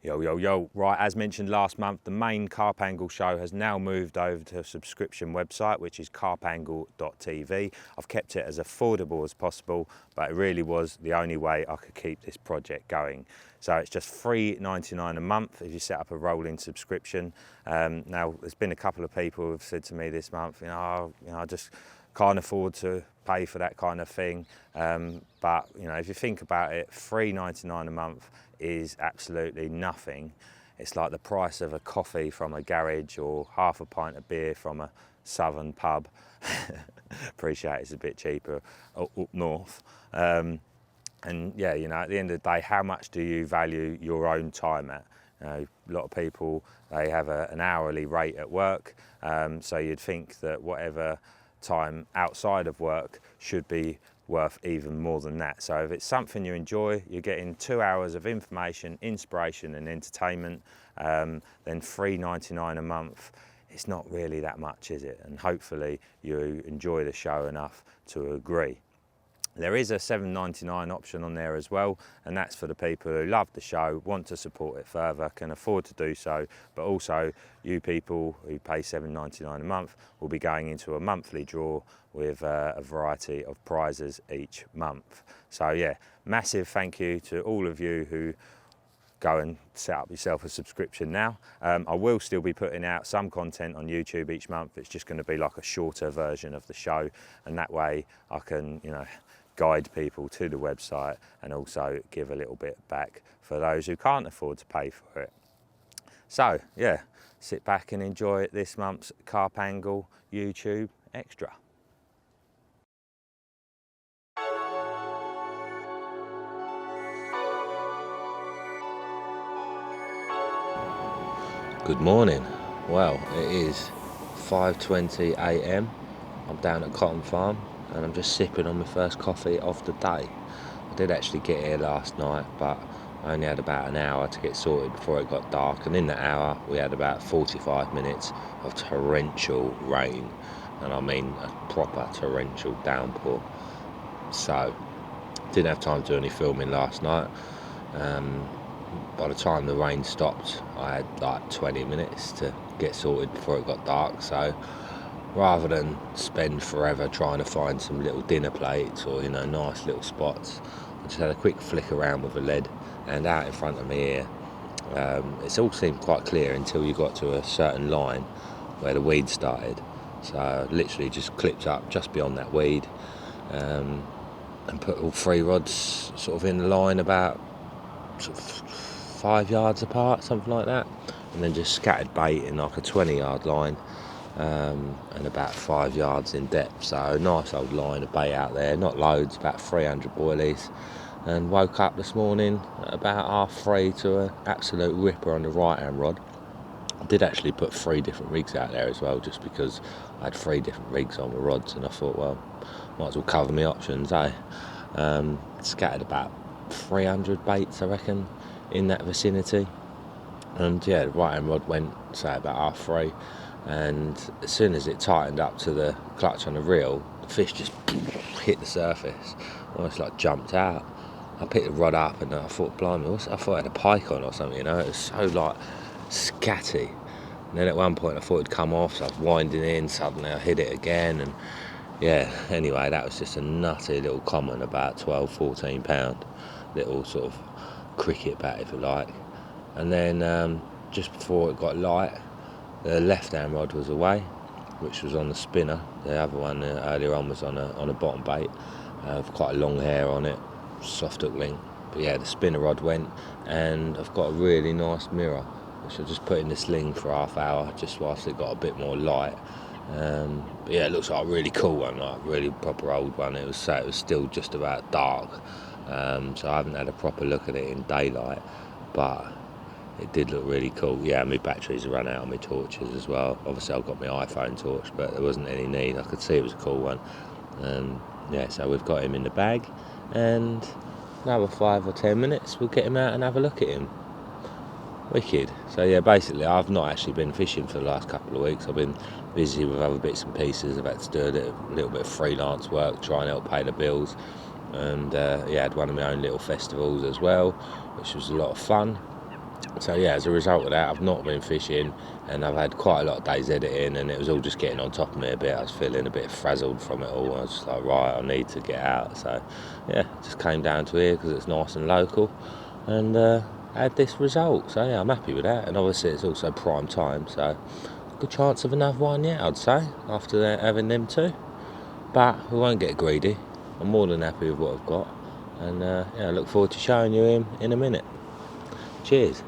Yo, yo, yo. Right, as mentioned last month, the main Carp Angle show has now moved over to a subscription website, which is carpangle.tv. I've kept it as affordable as possible, but it really was the only way I could keep this project going. So it's just $3.99 a month if you set up a rolling subscription. Now, there's been a couple of people who have said to me this month, I just can't afford to pay for that kind of thing. But if you think about it, $3.99 a month is absolutely nothing. It's like the price of a coffee from a garage or half a pint of beer from a southern pub. Appreciate it's a bit cheaper up north. And yeah, at the end of the day, how much do you value your own time at? A lot of people, they have an hourly rate at work, so you'd think that whatever time outside of work should be worth even more than that. So if it's something you enjoy, you're getting 2 hours of information, inspiration and entertainment, then $3.99 a month, it's not really that much, is it? And hopefully you enjoy the show enough to agree. There is a $7.99 option on there as well, and that's for the people who love the show, want to support it further, can afford to do so, but also you people who pay $7.99 a month will be going into a monthly draw with a variety of prizes each month. So yeah, massive thank you to all of you who go and set up yourself a subscription now. I will still be putting out some content on YouTube each month. It's just going to be like a shorter version of the show, and that way I can, guide people to the website and also give a little bit back for those who can't afford to pay for it. So yeah, sit back and enjoy this month's Carp Angle YouTube Extra. Good morning. Well, it is 5:20 a.m. I'm down at Cotton Farm and I'm just sipping on my first coffee of the day. I did actually get here last night, but I only had about an hour to get sorted before it got dark, and in that hour we had about 45 minutes of torrential rain, and I mean a proper torrential downpour. So didn't have time to do any filming last night. By the time the rain stopped, I had like 20 minutes to get sorted before it got dark. So rather than spend forever trying to find some little dinner plates or nice little spots, I just had a quick flick around with a lead, and out in front of me here, it's all seemed quite clear until you got to a certain line where the weed started. So I literally just clipped up just beyond that weed, and put all three rods sort of in the line about sort of 5 yards apart, something like that, and then just scattered bait in like a 20-yard line, and about 5 yards in depth. So a nice old line of bait out there, not loads, about 300 boilies, and woke up this morning at about 3:30 to an absolute ripper on the right hand rod. I did actually put 3 different rigs out there as well, just because I had 3 different rigs on the rods, and I thought, well, might as well cover my options, eh? Scattered about 300 baits, I reckon, in that vicinity. And yeah, the right hand rod went, say, about 3:30, and as soon as it tightened up to the clutch on the reel, the fish just hit the surface, almost like jumped out. I picked the rod up and I thought, blimey, I thought I had a pike on or something, it was so like scatty. And then at one point I thought it'd come off, so I was winding in, suddenly I hit it again, and yeah, anyway, that was just a nutty little common, about 12-14 pound, little sort of cricket bat, if you like. And then just before it got light, the left hand rod was away, which was on the spinner. The other one earlier on was on a bottom bait with quite a long hair on it, soft hook link. But yeah, the spinner rod went, and I've got a really nice mirror, which I just put in the sling for half hour, just whilst it got a bit more light. But yeah, it looks like a really cool one, like a really proper old one. It was still just about dark, so I haven't had a proper look at it in daylight, but it did look really cool. Yeah, my batteries run out on my torches as well. Obviously I've got my iPhone torch, but there wasn't any need. I could see it was a cool one. Yeah, so we've got him in the bag, and another 5 or 10 minutes we'll get him out and have a look at him. Wicked. So yeah, basically I've not actually been fishing for the last couple of weeks. I've been busy with other bits and pieces. I've had to do a little bit of freelance work, try and help pay the bills, and yeah, I had one of my own little festivals as well, which was a lot of fun. So yeah, as a result of that, I've not been fishing, and I've had quite a lot of days editing, and it was all just getting on top of me a bit. I was feeling a bit frazzled from it all. I was just like, right, I need to get out. So yeah, just came down to here because it's nice and local, and had this result. So yeah, I'm happy with that. And obviously it's also prime time, so good chance of another one, yeah, I'd say, after having them two. But we won't get greedy. I'm more than happy with what I've got, and yeah, I look forward to showing you him in a minute. Cheers.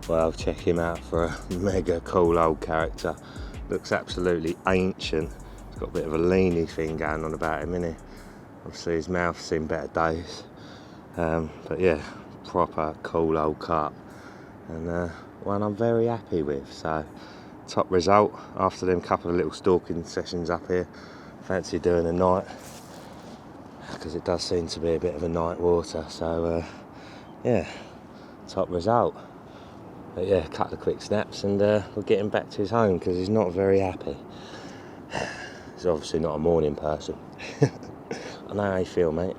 Well, check him out for a mega cool old character. Looks absolutely ancient. He's got a bit of a leany thing going on about him, innit? Obviously his mouth's seen better days. But yeah, proper cool old carp. And one I'm very happy with. So, top result after them couple of little stalking sessions up here. Fancy doing a night, because it does seem to be a bit of a night water. So yeah, top result. But yeah, a couple of quick snaps, and we'll get him back to his home because he's not very happy. He's obviously not a morning person. I know how you feel, mate.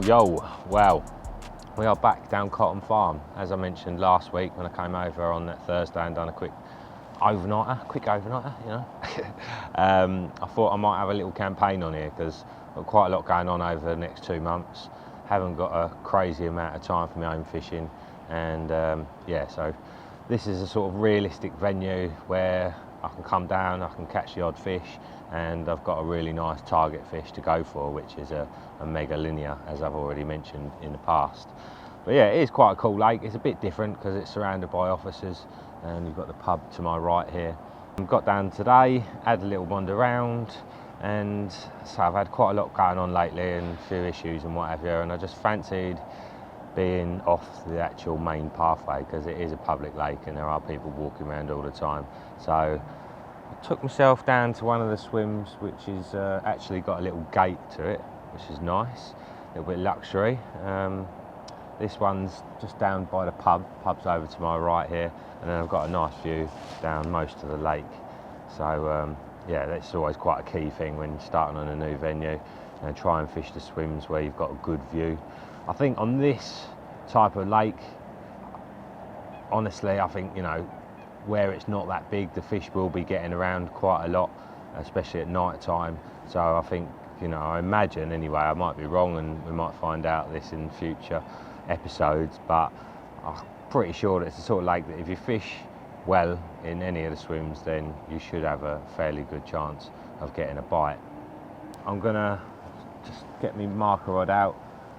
Yo, wow, we are back down Cotton Farm. As I mentioned last week when I came over on that Thursday and done a quick overnighter, you know. I thought I might have a little campaign on here because I've got quite a lot going on over the next 2 months. Haven't got a crazy amount of time for my own fishing, and yeah, so this is a sort of realistic venue where I can come down, I can catch the odd fish, and I've got a really nice target fish to go for, which is a mega linear, as I've already mentioned in the past. But yeah, it is quite a cool lake. It's a bit different because it's surrounded by offices, and you've got the pub to my right here. I've got down today, had a little wander around, and so I've had quite a lot going on lately and a few issues and what have you, and I just fancied being off the actual main pathway because it is a public lake and there are people walking around all the time. So I took myself down to one of the swims, which is actually got a little gate to it, which is nice, a little bit luxury. This one's just down by the pub. Pub's over to my right here, and then I've got a nice view down most of the lake. So yeah, that's always quite a key thing when starting on a new venue, and try and fish the swims where you've got a good view. I think on this type of lake, honestly, I think, you know, where it's not that big, the fish will be getting around quite a lot, especially at night time. So I think, you know, I imagine anyway, I might be wrong and we might find out this in future episodes, but I'm pretty sure that it's the sort of lake that if you fish well in any of the swims, then you should have a fairly good chance of getting a bite. I'm gonna just get me marker rod out,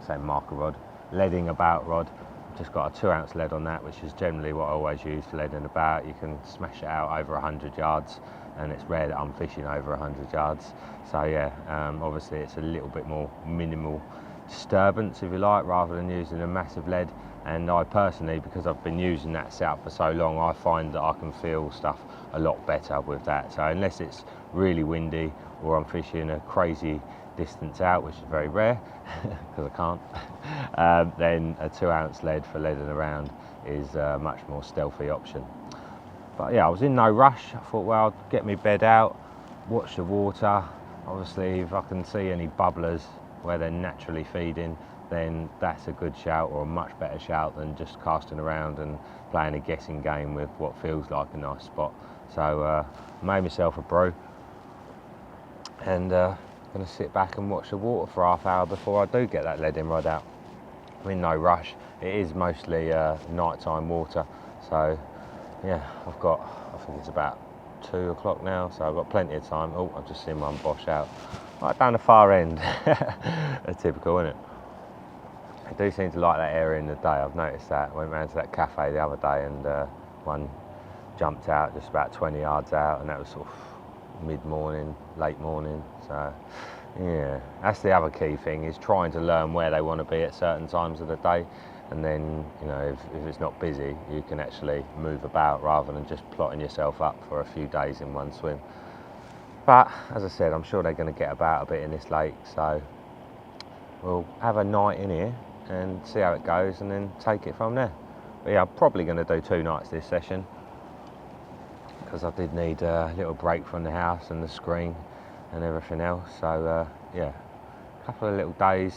say marker rod, leading about rod. I've just got a 2 ounce lead on that, which is generally what I always use for leading about. You can smash it out over 100 yards, and it's rare that I'm fishing over 100 yards. So yeah, obviously it's a little bit more minimal disturbance, if you like, rather than using a massive lead. And I personally, because I've been using that setup for so long, I find that I can feel stuff a lot better with that. So unless it's really windy or I'm fishing a crazy distance out, which is very rare because I can't, then a 2 ounce lead for leading around is a much more stealthy option. But yeah, I was in no rush. I thought, well, I'll get my bed out, watch the water. Obviously, if I can see any bubblers where they're naturally feeding, then that's a good shout, or a much better shout than just casting around and playing a guessing game with what feels like a nice spot. So I made myself a brew, and going to sit back and watch the water for half hour before I do get that leading rod out. I'm in no rush. It is mostly nighttime water, so yeah, I think it's about 2 o'clock now, so I've got plenty of time. Oh, I've just seen one bosh out right down the far end. That's typical, isn't it? I do seem to like that area in the day. I've noticed that. I went round to that cafe the other day and one jumped out just about 20 yards out, and that was sort of mid-morning, late morning. So yeah, that's the other key thing, is trying to learn where they want to be at certain times of the day, and then, you know, if it's not busy, you can actually move about rather than just plotting yourself up for a few days in one swim. But as I said, I'm sure they're going to get about a bit in this lake, so we'll have a night in here and see how it goes and then take it from there. But yeah, I'm probably going to do 2 nights this session, because I did need a little break from the house and the screen and everything else. So yeah, a couple of little days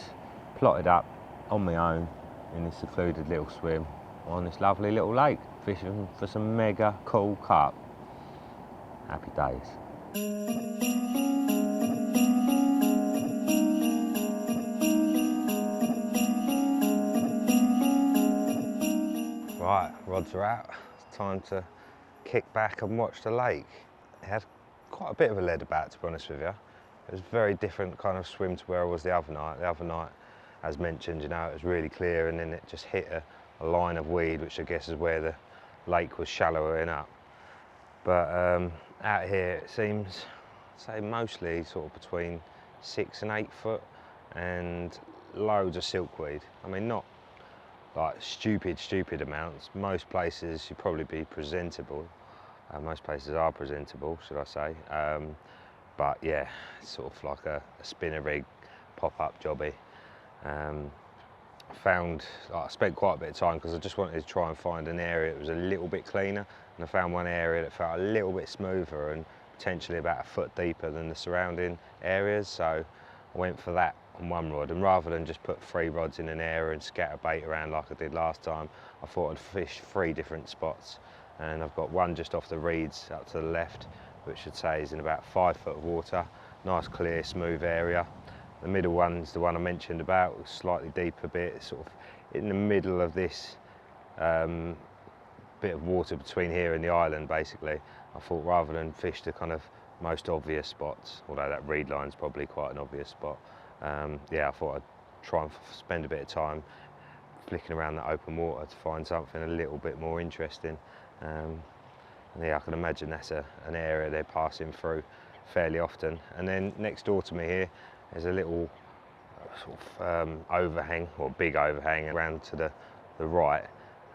plotted up on my own in this secluded little swim on this lovely little lake, fishing for some mega cool carp. Happy days. Right, rods are out. It's time to kick back and watch the lake. It had quite a bit of a lead about, to be honest with you. It was a very different kind of swim to where I was the other night. The other night, as mentioned, you know, it was really clear, and then it just hit a line of weed, which I guess is where the lake was shallowing up. But out here it seems, say, mostly sort of between 6 and 8 foot, and loads of silkweed. I mean, not like stupid amounts. Most places should probably be presentable. Most places are presentable, should I say. But yeah, it's sort of like a spinner rig pop-up jobby. I spent quite a bit of time because I just wanted to try and find an area that was a little bit cleaner, and I found one area that felt a little bit smoother and potentially about a foot deeper than the surrounding areas. So I went for that on one rod, and rather than just put 3 rods in an area and scatter bait around like I did last time, I thought I'd fish 3 different spots. And I've got one just off the reeds up to the left, which I'd say is in about 5 foot of water. Nice clear smooth area. The middle one's the one I mentioned about, slightly deeper bit, sort of in the middle of this bit of water between here and the island basically. I thought rather than fish the kind of most obvious spots, although that reed line's probably quite an obvious spot, yeah, I thought I'd try and spend a bit of time flicking around that open water to find something a little bit more interesting. And yeah, I can imagine that's an area they're passing through fairly often. And then next door to me here is a little sort of overhang, or big overhang around to the right,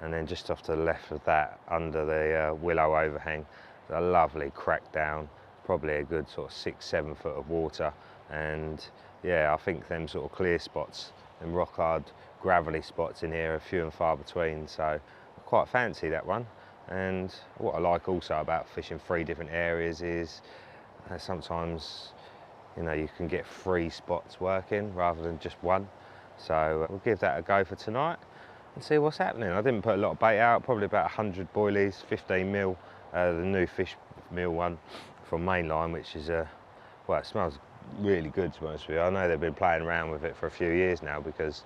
and then just off to the left of that, under the willow overhang, a lovely crack down, probably a good sort of 6-7 foot of water. And yeah, I think them sort of clear spots, them rock hard gravelly spots in here are few and far between, so I quite fancy that one. And what I like also about fishing 3 different areas is sometimes, you know, you can get 3 spots working rather than just one. So we'll give that a go for tonight and see what's happening. I didn't put a lot of bait out, probably about 100 boilies, 15 mil, the new fish meal one from Mainline, which is well, it smells really good, to be honest with you. I know they've been playing around with it for a few years now, because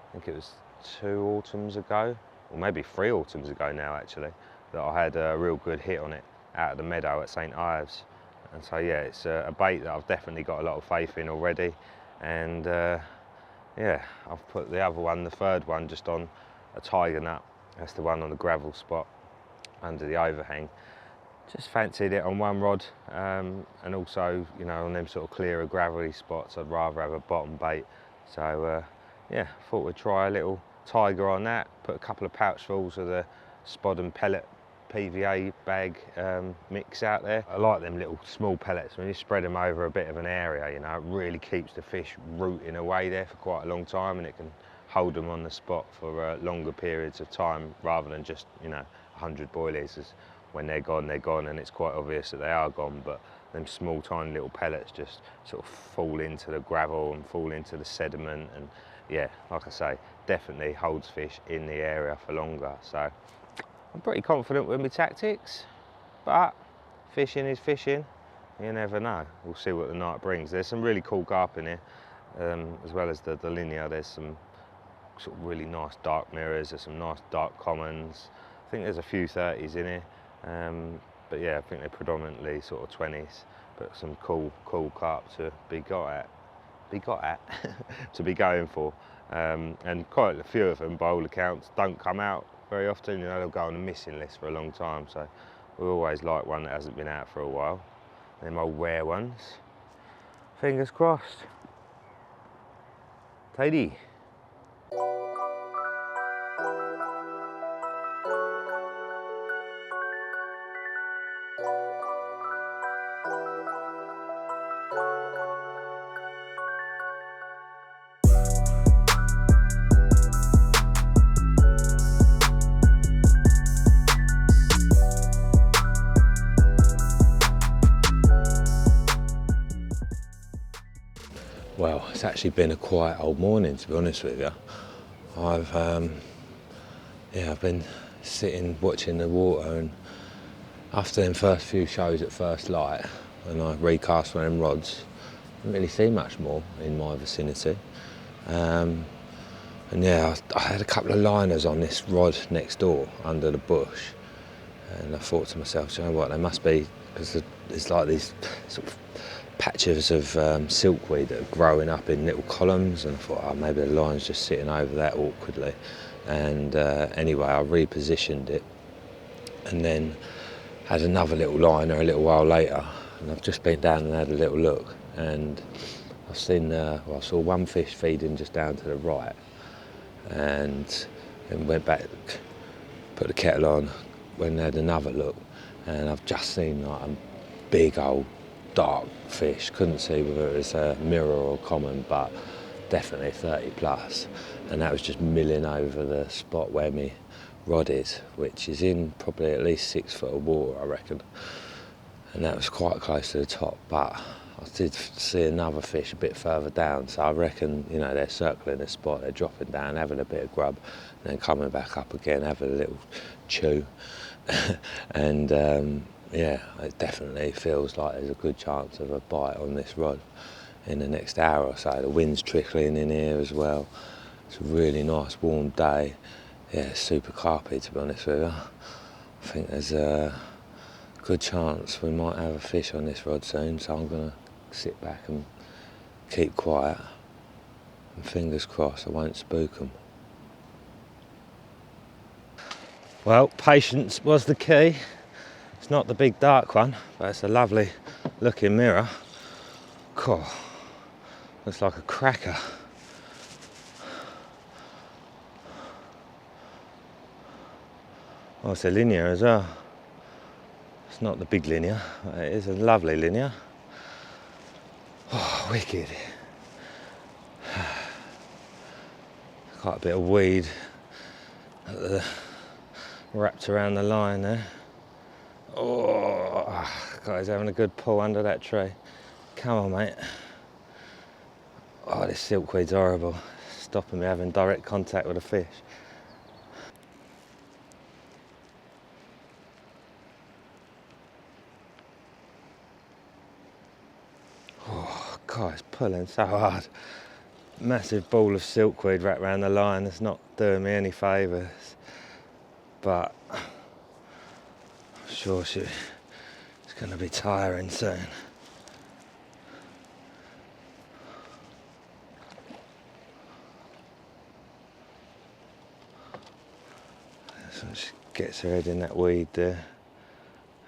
I think it was 2 autumns ago, or maybe 3 autumns ago now actually, that I had a real good hit on it out of the meadow at St Ives. And so yeah, it's a bait that I've definitely got a lot of faith in already. And yeah, I've put the other one, the 3rd one, just on a tiger nut. That's the one on the gravel spot under the overhang. Just fancied it on one rod, and also, you know, on them sort of clearer gravelly spots, I'd rather have a bottom bait. So yeah, thought we'd try a little tiger on that. Put a couple of pouchfuls of the spod and pellet PVA bag mix out there. I like them little small pellets. When you spread them over a bit of an area, you know, it really keeps the fish rooting away there for quite a long time, and it can hold them on the spot for longer periods of time, rather than just, you know, 100 boilies. When they're gone, and it's quite obvious that they are gone, but them small tiny little pellets just sort of fall into the gravel and fall into the sediment, and yeah, like I say, definitely holds fish in the area for longer. So I'm pretty confident with my tactics, but fishing is fishing. You never know. We'll see what the night brings. There's some really cool carp in here, as well as the linear. There's some sort of really nice dark mirrors. There's some nice dark commons. I think there's a few 30s in here, but yeah, I think they're predominantly sort of 20s. But some cool carp to be got at, to be going for, and quite a few of them, by all accounts, don't come out very often. You know, they'll go on the missing list for a long time. So we always like one that hasn't been out for a while. Them old rare ones. Fingers crossed. Tidy. Well, it's actually been a quiet old morning, to be honest with you. I've been sitting watching the water, and after them first few shows at first light, when I recast one of them rods, I didn't really see much more in my vicinity. And yeah, I had a couple of liners on this rod next door under the bush, and I thought to myself, you know what, they must be, because it's like these sort of patches of silkweed that are growing up in little columns, and I thought, oh, maybe the line's just sitting over that awkwardly. And anyway, I repositioned it, and then had another little liner a little while later, and I've just been down and had a little look, and I've seen, I saw one fish feeding just down to the right, and then went back, put the kettle on, went and had another look, and I've just seen like a big old dark fish. Couldn't see whether it was a mirror or common, but definitely 30 plus, and that was just milling over the spot where my rod is, which is in probably at least 6 foot of water, I reckon, and that was quite close to the top. But I did see another fish a bit further down, so I reckon, you know, they're circling the spot, they're dropping down, having a bit of grub, and then coming back up again, having a little chew. And yeah, it definitely feels like there's a good chance of a bite on this rod in the next hour or so. The wind's trickling in here as well. It's a really nice warm day. Yeah, super carpy, to be honest with you. I think there's a good chance we might have a fish on this rod soon, so I'm going to sit back and keep quiet, and fingers crossed I won't spook them. Well, patience was the key. It's not the big dark one, but it's a lovely looking mirror. Cool. Looks like a cracker. Oh, it's a linear as well. It's not the big linear, but it is a lovely linear. Oh, wicked. Quite a bit of weed wrapped around the line there. Oh, God, he's having a good pull under that tree. Come on, mate. Oh, this silkweed's horrible. Stopping me having direct contact with a fish. Oh, God, it's pulling so hard. Massive ball of silkweed wrapped around the line. It's not doing me any favours. But I'm sure it's going to be tiring soon. So she gets her head in that weed there.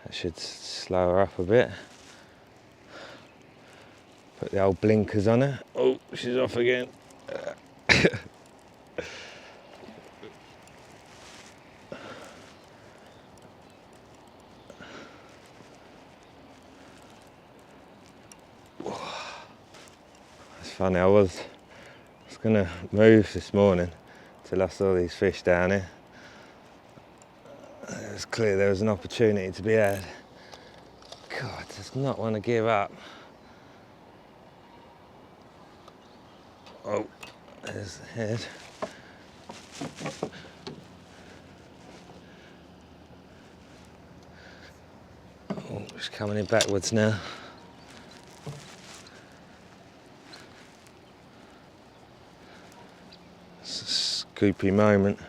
That should slow her up a bit. Put the old blinkers on her. Oh, she's off again. It's funny, I was going to move this morning till I saw these fish down here. It was clear there was an opportunity to be had. God, does not want to give up. Oh, there's the head. Oh, she's coming in backwards now. scoopy moment.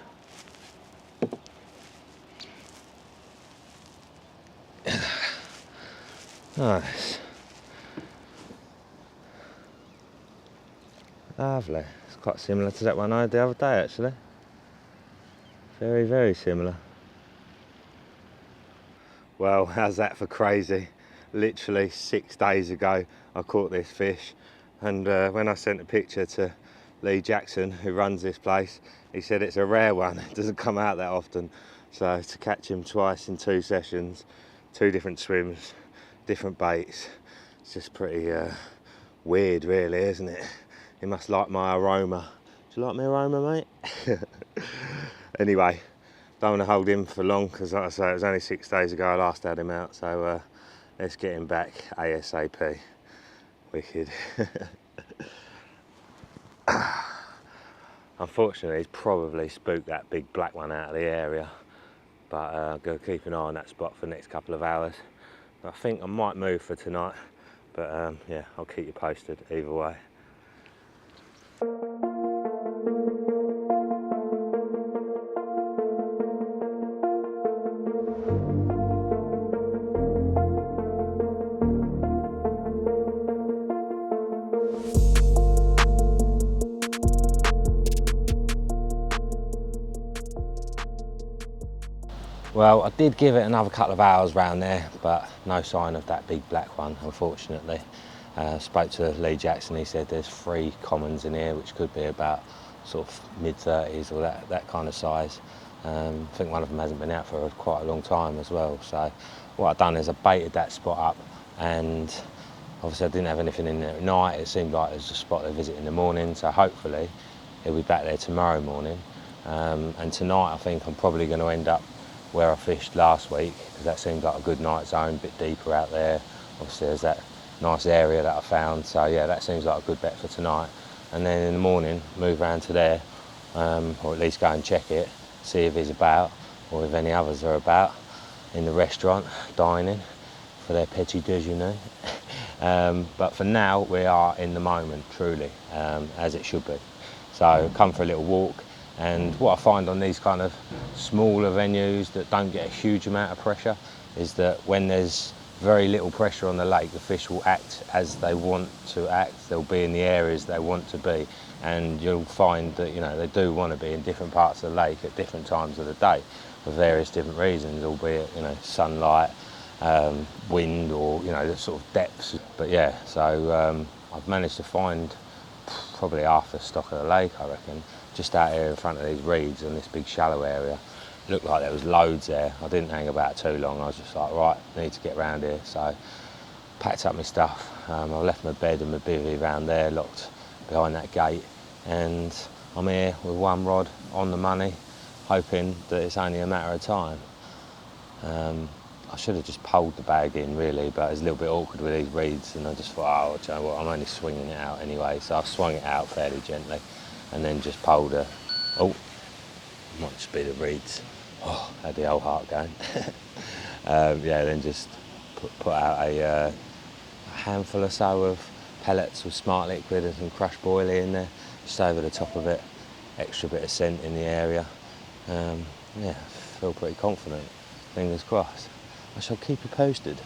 Nice. Lovely. It's quite similar to that one I had the other day actually. Very, very similar. Well, how's that for crazy? Literally 6 days ago I caught this fish, and when I sent a picture to Lee Jackson, who runs this place, he said it's a rare one, it doesn't come out that often. So to catch him twice in 2 sessions, 2 different swims, different baits, it's just pretty weird really, isn't it? He must like my aroma. Do you like my aroma, mate? Anyway, don't want to hold him for long because, like I say, it was only 6 days ago I last had him out, so let's get him back ASAP. Wicked. Unfortunately, he's probably spooked that big black one out of the area, but I'm going to keep an eye on that spot for the next couple of hours. I think I might move for tonight, but yeah, I'll keep you posted either way. Well, I did give it another couple of hours round there, but no sign of that big black one, unfortunately. Spoke to Lee Jackson, he said there's 3 commons in here, which could be about sort of mid-30s or that kind of size. I think one of them hasn't been out for quite a long time as well. So what I've done is I baited that spot up, and obviously I didn't have anything in there at night. It seemed like it was a spot they visit in the morning, so hopefully he'll be back there tomorrow morning. And tonight I think I'm probably going to end up where I fished last week, because that seemed like a good night zone, a bit deeper out there. Obviously there's that nice area that I found, so yeah, that seems like a good bet for tonight. And then in the morning move around to there, or at least go and check it, see if he's about, or if any others are about in the restaurant dining for their petit déjeuner. But for now we are in the moment, truly, as it should be. So come for a little walk. And what I find on these kind of smaller venues that don't get a huge amount of pressure is that when there's very little pressure on the lake, the fish will act as they want to act. They'll be in the areas they want to be, and you'll find that, you know, they do want to be in different parts of the lake at different times of the day for various different reasons, albeit, you know, sunlight, wind, or, you know, the sort of depths. But yeah, so I've managed to find probably half the stock of the lake, I reckon, just out here in front of these reeds in this big shallow area. Looked like there was loads there. I didn't hang about too long. I was just like, right, I need to get round here. So packed up my stuff. I left my bed and my bivvy around there, locked behind that gate, and I'm here with one rod on the money, hoping that it's only a matter of time. I should have just pulled the bag in really, but it's a little bit awkward with these reeds, and I just thought, oh, do you know what, I'm only swinging it out anyway. So I've swung it out fairly gently and then just pulled a, oh, might just be the reeds. Oh, had the old heart going. Yeah, then just put out a handful or so of pellets with smart liquid and some crushed boilie in there, just over the top of it, extra bit of scent in the area. Yeah, feel pretty confident, fingers crossed. I shall keep you posted.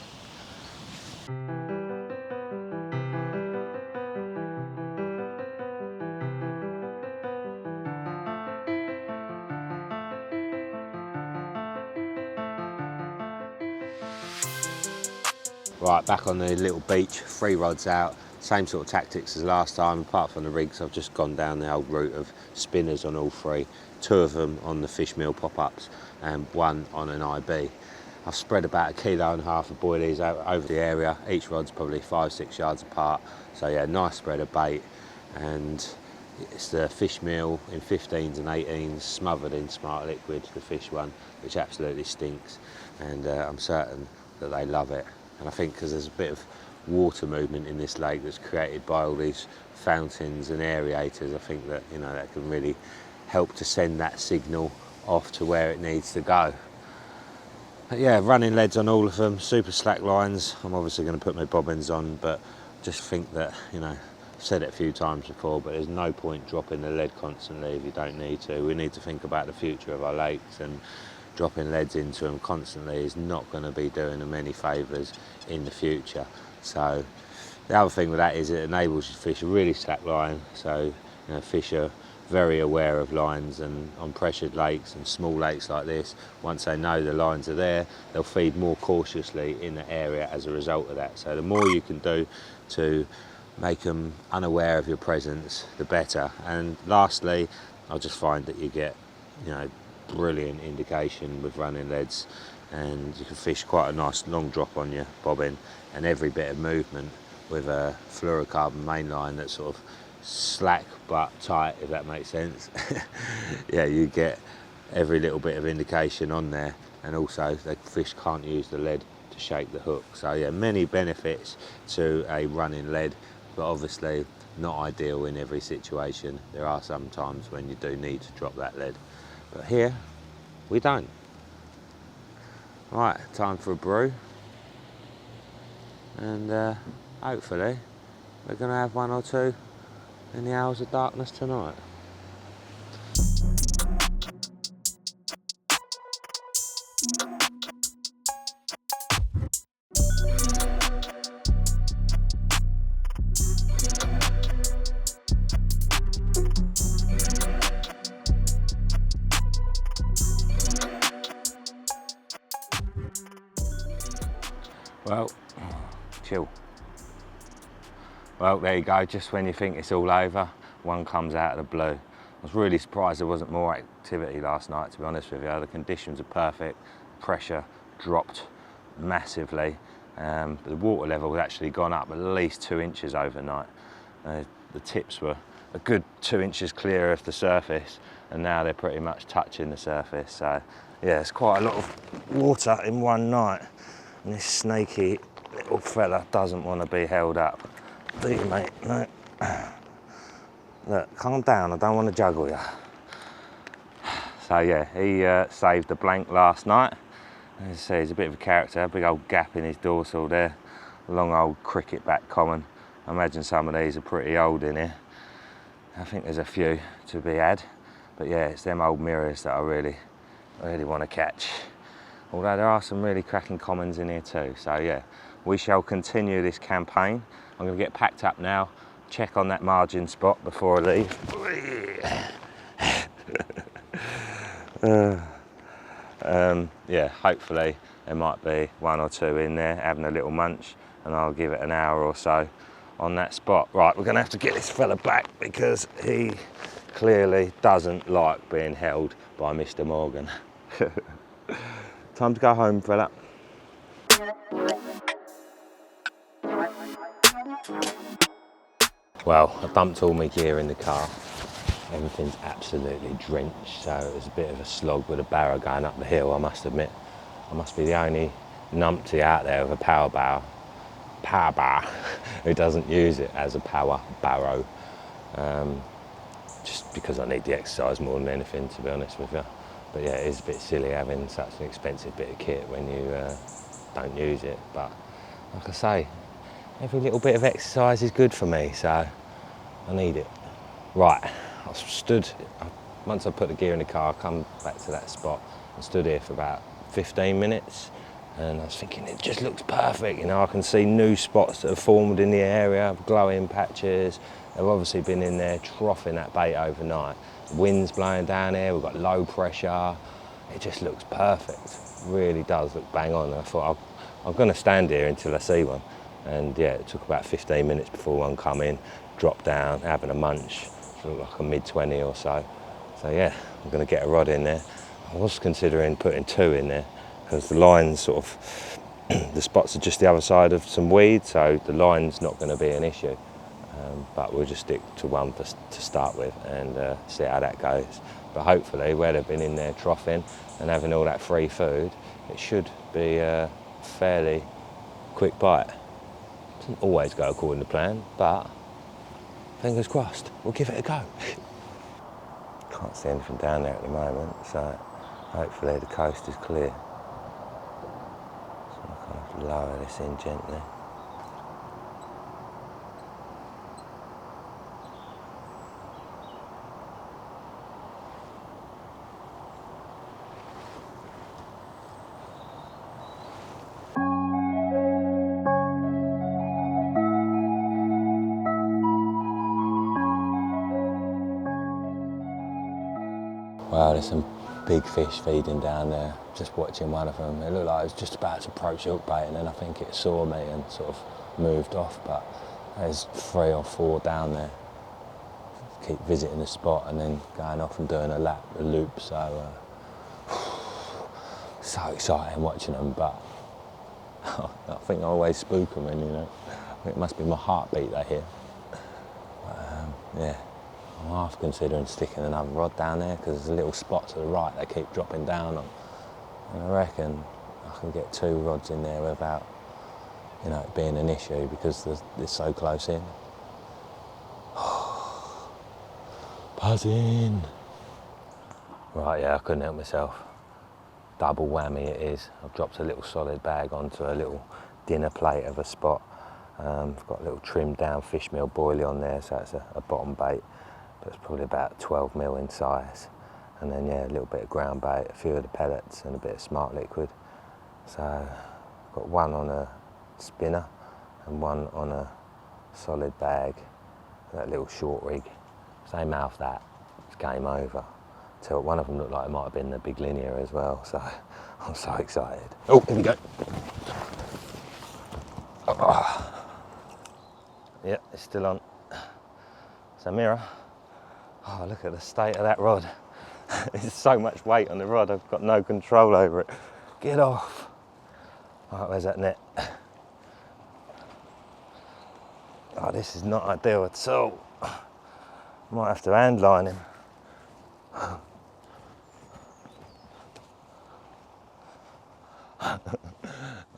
Right, back on the little beach, 3 rods out, same sort of tactics as last time. Apart from the rigs, I've just gone down the old route of spinners on all 3, 2 of them on the fish meal pop-ups and 1 on an IB. I've spread about 1.5 kilos of boilies over the area. Each rod's probably 5-6 yards apart, so yeah, nice spread of bait, and it's the fish meal in 15s and 18s smothered in smart liquid, the fish one, which absolutely stinks, and I'm certain that they love it. And I think because there's a bit of water movement in this lake that's created by all these fountains and aerators, I think that, you know, that can really help to send that signal off to where it needs to go. But yeah, running leads on all of them, super slack lines. I'm obviously going to put my bobbins on, but just think that, you know, I've said it a few times before, but there's no point dropping the lead constantly if you don't need to. We need to think about the future of our lakes, and dropping leads into them constantly is not going to be doing them any favours in the future. So the other thing with that is it enables you to fish a really slack line, so fish are very aware of lines, and on pressured lakes and small lakes like this, once they know the lines are there, they'll feed more cautiously in the area as a result of that. So the more you can do to make them unaware of your presence, the better. And lastly, I just find that you get brilliant indication with running leads, and you can fish quite a nice long drop on your bobbin, and every bit of movement with a fluorocarbon mainline that's sort of slack but tight, if that makes sense. Yeah, you get every little bit of indication on there, and also the fish can't use the lead to shake the hook. So yeah, many benefits to a running lead, but obviously not ideal in every situation. There are some times when you do need to drop that lead, but here we don't. Right, time for a brew, and hopefully we're going to have one or two in the hours of darkness tonight. Well, chill. Well, there you go, just when you think it's all over, one comes out of the blue. I was really surprised there wasn't more activity last night, to be honest with you. The conditions are perfect, pressure dropped massively. The water level has actually gone up at least 2 inches overnight. The tips were a good 2 inches clear of the surface, and now they're pretty much touching the surface. So yeah, it's quite a lot of water in one night, and this snaky little fella doesn't want to be held up. Do you, mate? No. Look, calm down, I don't want to juggle you. So yeah, he saved the blank last night. As I say, he's a bit of a character, big old gap in his dorsal there, long old cricket bat common. I imagine some of these are pretty old in here. I think there's a few to be had, but yeah, it's them old mirrors that I really want to catch. Although there are some really cracking commons in here too. So yeah, we shall continue this campaign. I'm going to get packed up now, check on that margin spot before I leave. Yeah, hopefully there might be one or two in there having a little munch, and I'll give it an hour or so on that spot. Right, we're going to have to get this fella back because he clearly doesn't like being held by Mr. Morgan. Time to go home, fella. Well, I dumped all my gear in the car. Everything's absolutely drenched, so it was a bit of a slog with a barrow going up the hill, I must admit. I must be the only numpty out there with a power barrow who doesn't use it as a power barrow. Just because I need the exercise more than anything, to be honest with you. But yeah, it is a bit silly having such an expensive bit of kit when you don't use it. But like I say, every little bit of exercise is good for me, so I need it. Right, once I put the gear in the car, I come back to that spot and stood here for about 15 minutes, and I was thinking it just looks perfect. I can see new spots that have formed in the area, glowing patches. They've obviously been in there troughing that bait overnight. The wind's blowing down here, we've got low pressure. It just looks perfect. It really does look bang on. I thought I'm going to stand here until I see one. And yeah, it took about 15 minutes before one come in, dropped down, having a munch. It looked like a mid-20 or so. So yeah, I'm going to get a rod in there. I was considering putting two in there because the line's sort of, the spots are just the other side of some weed, so the line's not going to be an issue. But we'll just stick to one to start with and see how that goes. But hopefully, where they've been in there troughing and having all that free food, it should be a fairly quick bite. Doesn't always go according to plan, but fingers crossed, we'll give it a go. Can't see anything down there at the moment, so hopefully the coast is clear. So I'm going to have to lower this in gently. there's some big fish feeding down there. Just watching one of them, it looked like it was just about to approach the hook bait, and then I think it saw me and sort of moved off, but there's 3 or 4 down there. Keep visiting the spot and then going off and doing a loop, so so exciting watching them, but I think I always spook them, and I think it must be my heartbeat they hear. Yeah, I'm half considering sticking another rod down there, because there's a little spot to the right they keep dropping down on, and I reckon I can get 2 rods in there without it being an issue, because they're so close in. Buzzing. Right, yeah, I couldn't help myself. Double whammy it is. I've dropped a little solid bag onto a little dinner plate of a spot. I've got a little trimmed down fish meal boilie on there, so it's a bottom bait, but it's probably about 12 mil in size. And then, yeah, a little bit of ground bait, a few of the pellets, and a bit of smart liquid. So I've got one on a spinner and one on a solid bag, that little short rig. They mouth that, it's game over. So one of them looked like it might have been the big linear as well, so I'm so excited. Oh, here we go. Oh. Yeah, it's still on. So mirror. Oh, look at the state of that rod. There's so much weight on the rod, I've got no control over it. Get off. Right, where's that net? Oh, this is not ideal at all. Might have to hand line him.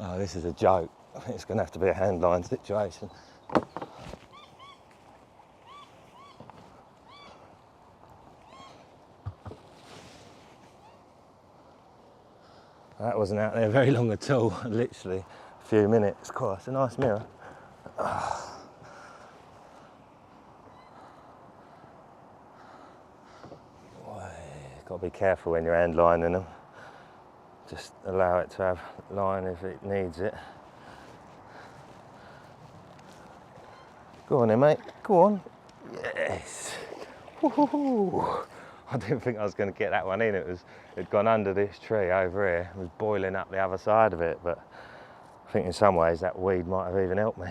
Oh, this is a joke. It's going to have to be a hand line situation. That wasn't out there very long at all, literally a few minutes. Cool, it's a nice mirror. Got to be careful when you're hand lining them. Just allow it to have line if it needs it. Go on then, mate. Go on. Yes. Woo-hoo-hoo. I didn't think I was going to get that one in. It'd gone under this tree over here. It was boiling up the other side of it, but I think in some ways that weed might have even helped me.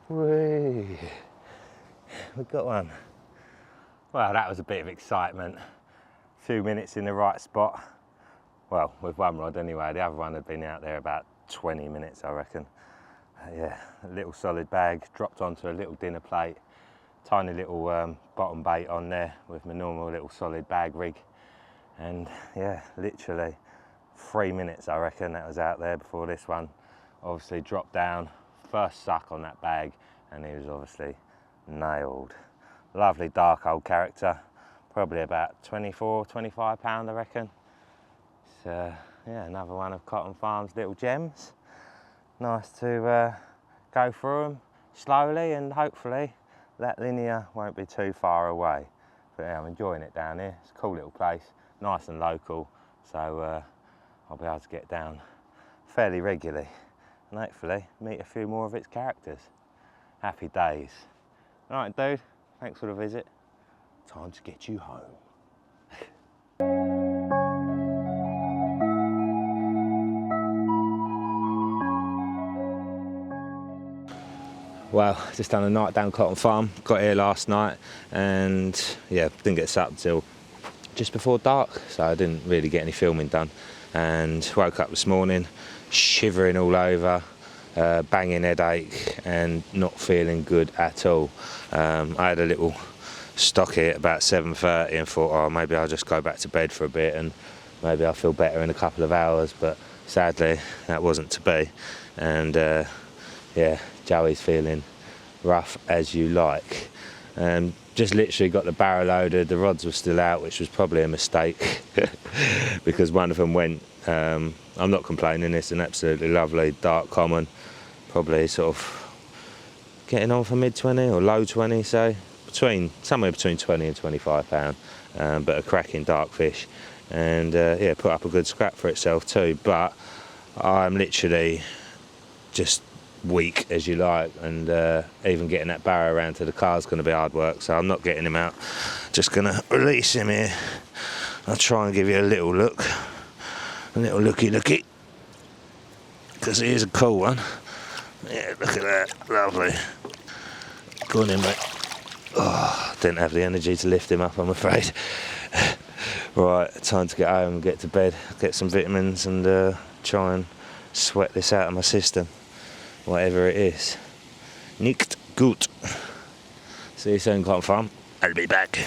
Whee! We've got one. Well, that was a bit of excitement. A few minutes in the right spot. Well, with one rod anyway. The other one had been out there about 20 minutes, I reckon. Yeah, a little solid bag, dropped onto a little dinner plate. Tiny little bottom bait on there with my normal little solid bag rig. And yeah, literally 3 minutes, I reckon, that was out there before this one obviously dropped down. First suck on that bag, and he was obviously nailed. Lovely dark old character, probably about 24, 25 pound, I reckon. So yeah, another one of Cotton Farm's little gems. Nice to go through them slowly, and hopefully that linear won't be too far away. But yeah, I'm enjoying it down here. It's a cool little place, nice and local, so I'll be able to get down fairly regularly and hopefully meet a few more of its characters. Happy days. All right, dude. Thanks for the visit. Time to get you home. Well, just done a night down Cotton Farm. Got here last night and yeah, didn't get set up till just before dark, so I didn't really get any filming done. And woke up this morning shivering all over, banging headache and not feeling good at all. I had a little stocky at about 7:30 and thought, oh, maybe I'll just go back to bed for a bit and maybe I'll feel better in a couple of hours, but sadly that wasn't to be. And yeah, Joey's feeling rough as you like. Just literally got the barrel loaded, the rods were still out, which was probably a mistake because one of them went. I'm not complaining, it's an absolutely lovely dark common, probably sort of getting on for mid-20 or low 20, so somewhere between 20 and 25 pound, but a cracking dark fish, and yeah, put up a good scrap for itself too. But I'm literally just week as you like, and even getting that barrow around to the car is going to be hard work, so I'm not getting him out. Just going to release him here. I'll try and give you a little look, a little looky, because he is a cool one. Yeah, look at that, lovely. Go on in, mate. Oh, didn't have the energy to lift him up, I'm afraid. Right, time to get home and get to bed, get some vitamins, and try and sweat this out of my system, whatever it is. Nicht gut. See you soon, Carp Farm. I'll be back.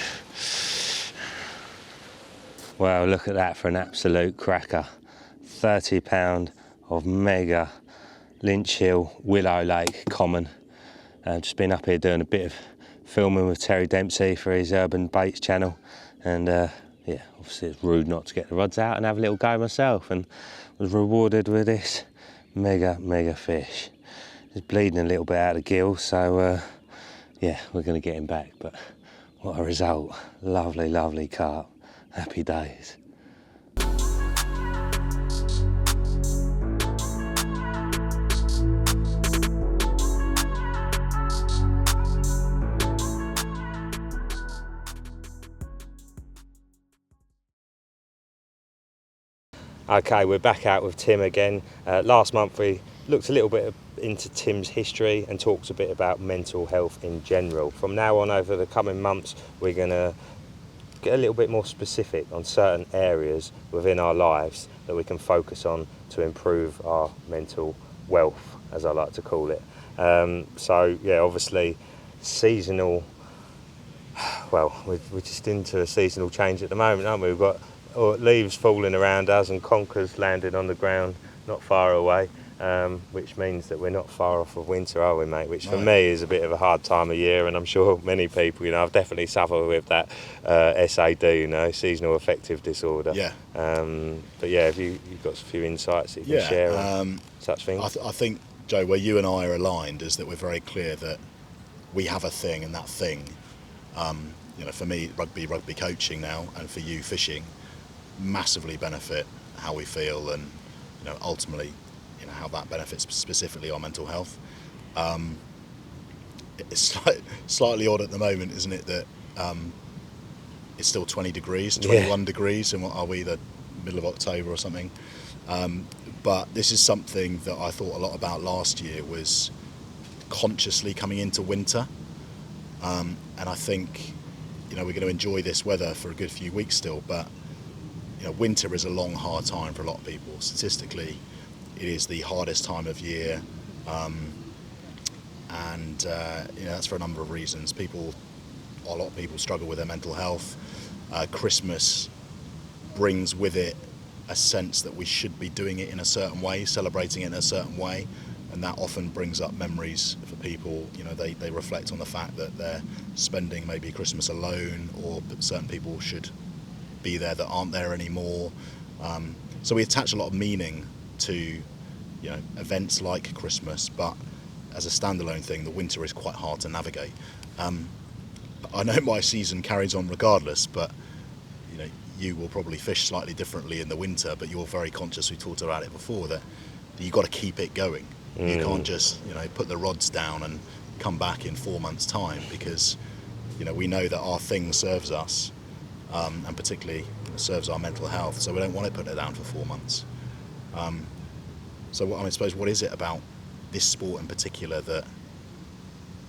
Wow, look at that for an absolute cracker. 30 pound of mega Lynch Hill Willow Lake common. Just been up here doing a bit of filming with Terry Dempsey for his Urban Baits channel, and yeah, obviously it's rude not to get the rods out and have a little go myself, and was rewarded with this mega fish. He's bleeding a little bit out of the gill, so yeah, we're going to get him back. But what a result. Lovely carp. Happy days. Okay, we're back out with Tim again. Last month we looked a little bit into Tim's history and talked a bit about mental health in general. From now on, over the coming months, we're going to get a little bit more specific on certain areas within our lives that we can focus on to improve our mental wealth, as I like to call it. So yeah, obviously seasonal, well, we're just into a seasonal change at the moment, aren't we? We've got leaves falling around us and conkers landing on the ground not far away, which means that we're not far off of winter, are we, mate? Which for me is a bit of a hard time of year, and I'm sure many people, I've definitely suffered with that SAD, seasonal affective disorder. Yeah. But yeah, have you've got a few insights that you can share on such things? I think, Joe, where you and I are aligned is that we're very clear that we have a thing, and that thing, for me, rugby coaching now, and for you, fishing, massively benefit how we feel, and ultimately how that benefits specifically our mental health. It's slightly odd at the moment, isn't it, that it's still 20 degrees, 21 degrees, and what are we, the middle of October or something? But this is something that I thought a lot about last year, was consciously coming into winter, and I think we're going to enjoy this weather for a good few weeks still, but winter is a long, hard time for a lot of people. Statistically, it is the hardest time of year, and that's for a number of reasons. A lot of people struggle with their mental health. Christmas brings with it a sense that we should be doing it in a certain way, celebrating it in a certain way, and that often brings up memories for people. They reflect on the fact that they're spending maybe Christmas alone, or certain people should be there that aren't there anymore. So we attach a lot of meaning to events like Christmas, but as a standalone thing, the winter is quite hard to navigate. I know my season carries on regardless, but you will probably fish slightly differently in the winter, but you're very conscious, we talked about it before, that you've got to keep it going. You can't just put the rods down and come back in 4 months' time, because we know that our thing serves us, and particularly serves our mental health, so we don't want to put it down for 4 months. So I suppose, what is it about this sport in particular that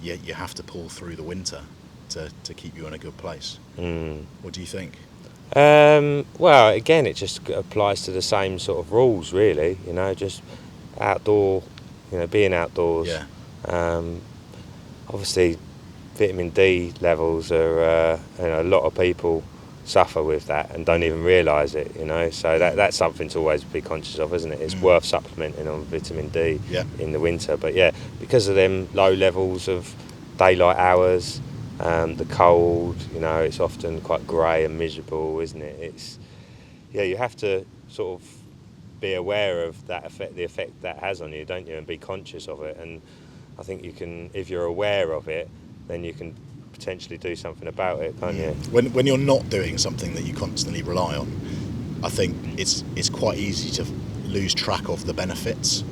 you have to pull through the winter to keep you in a good place? What do you think? Well, again, it just applies to the same sort of rules, really. Just outdoor, being outdoors. Yeah. Obviously, vitamin D levels are, a lot of people suffer with that and don't even realise it, so that's something to always be conscious of, isn't it? It's worth supplementing on vitamin D in the winter, but yeah, because of them low levels of daylight hours, the cold, it's often quite grey and miserable, isn't it? You have to sort of be aware of that effect, the effect that has on you, don't you, and be conscious of it. And I think you can, if you're aware of it, then you can potentially do something about it, can't you? When you're not doing something that you constantly rely on, I think it's quite easy to lose track of the benefits,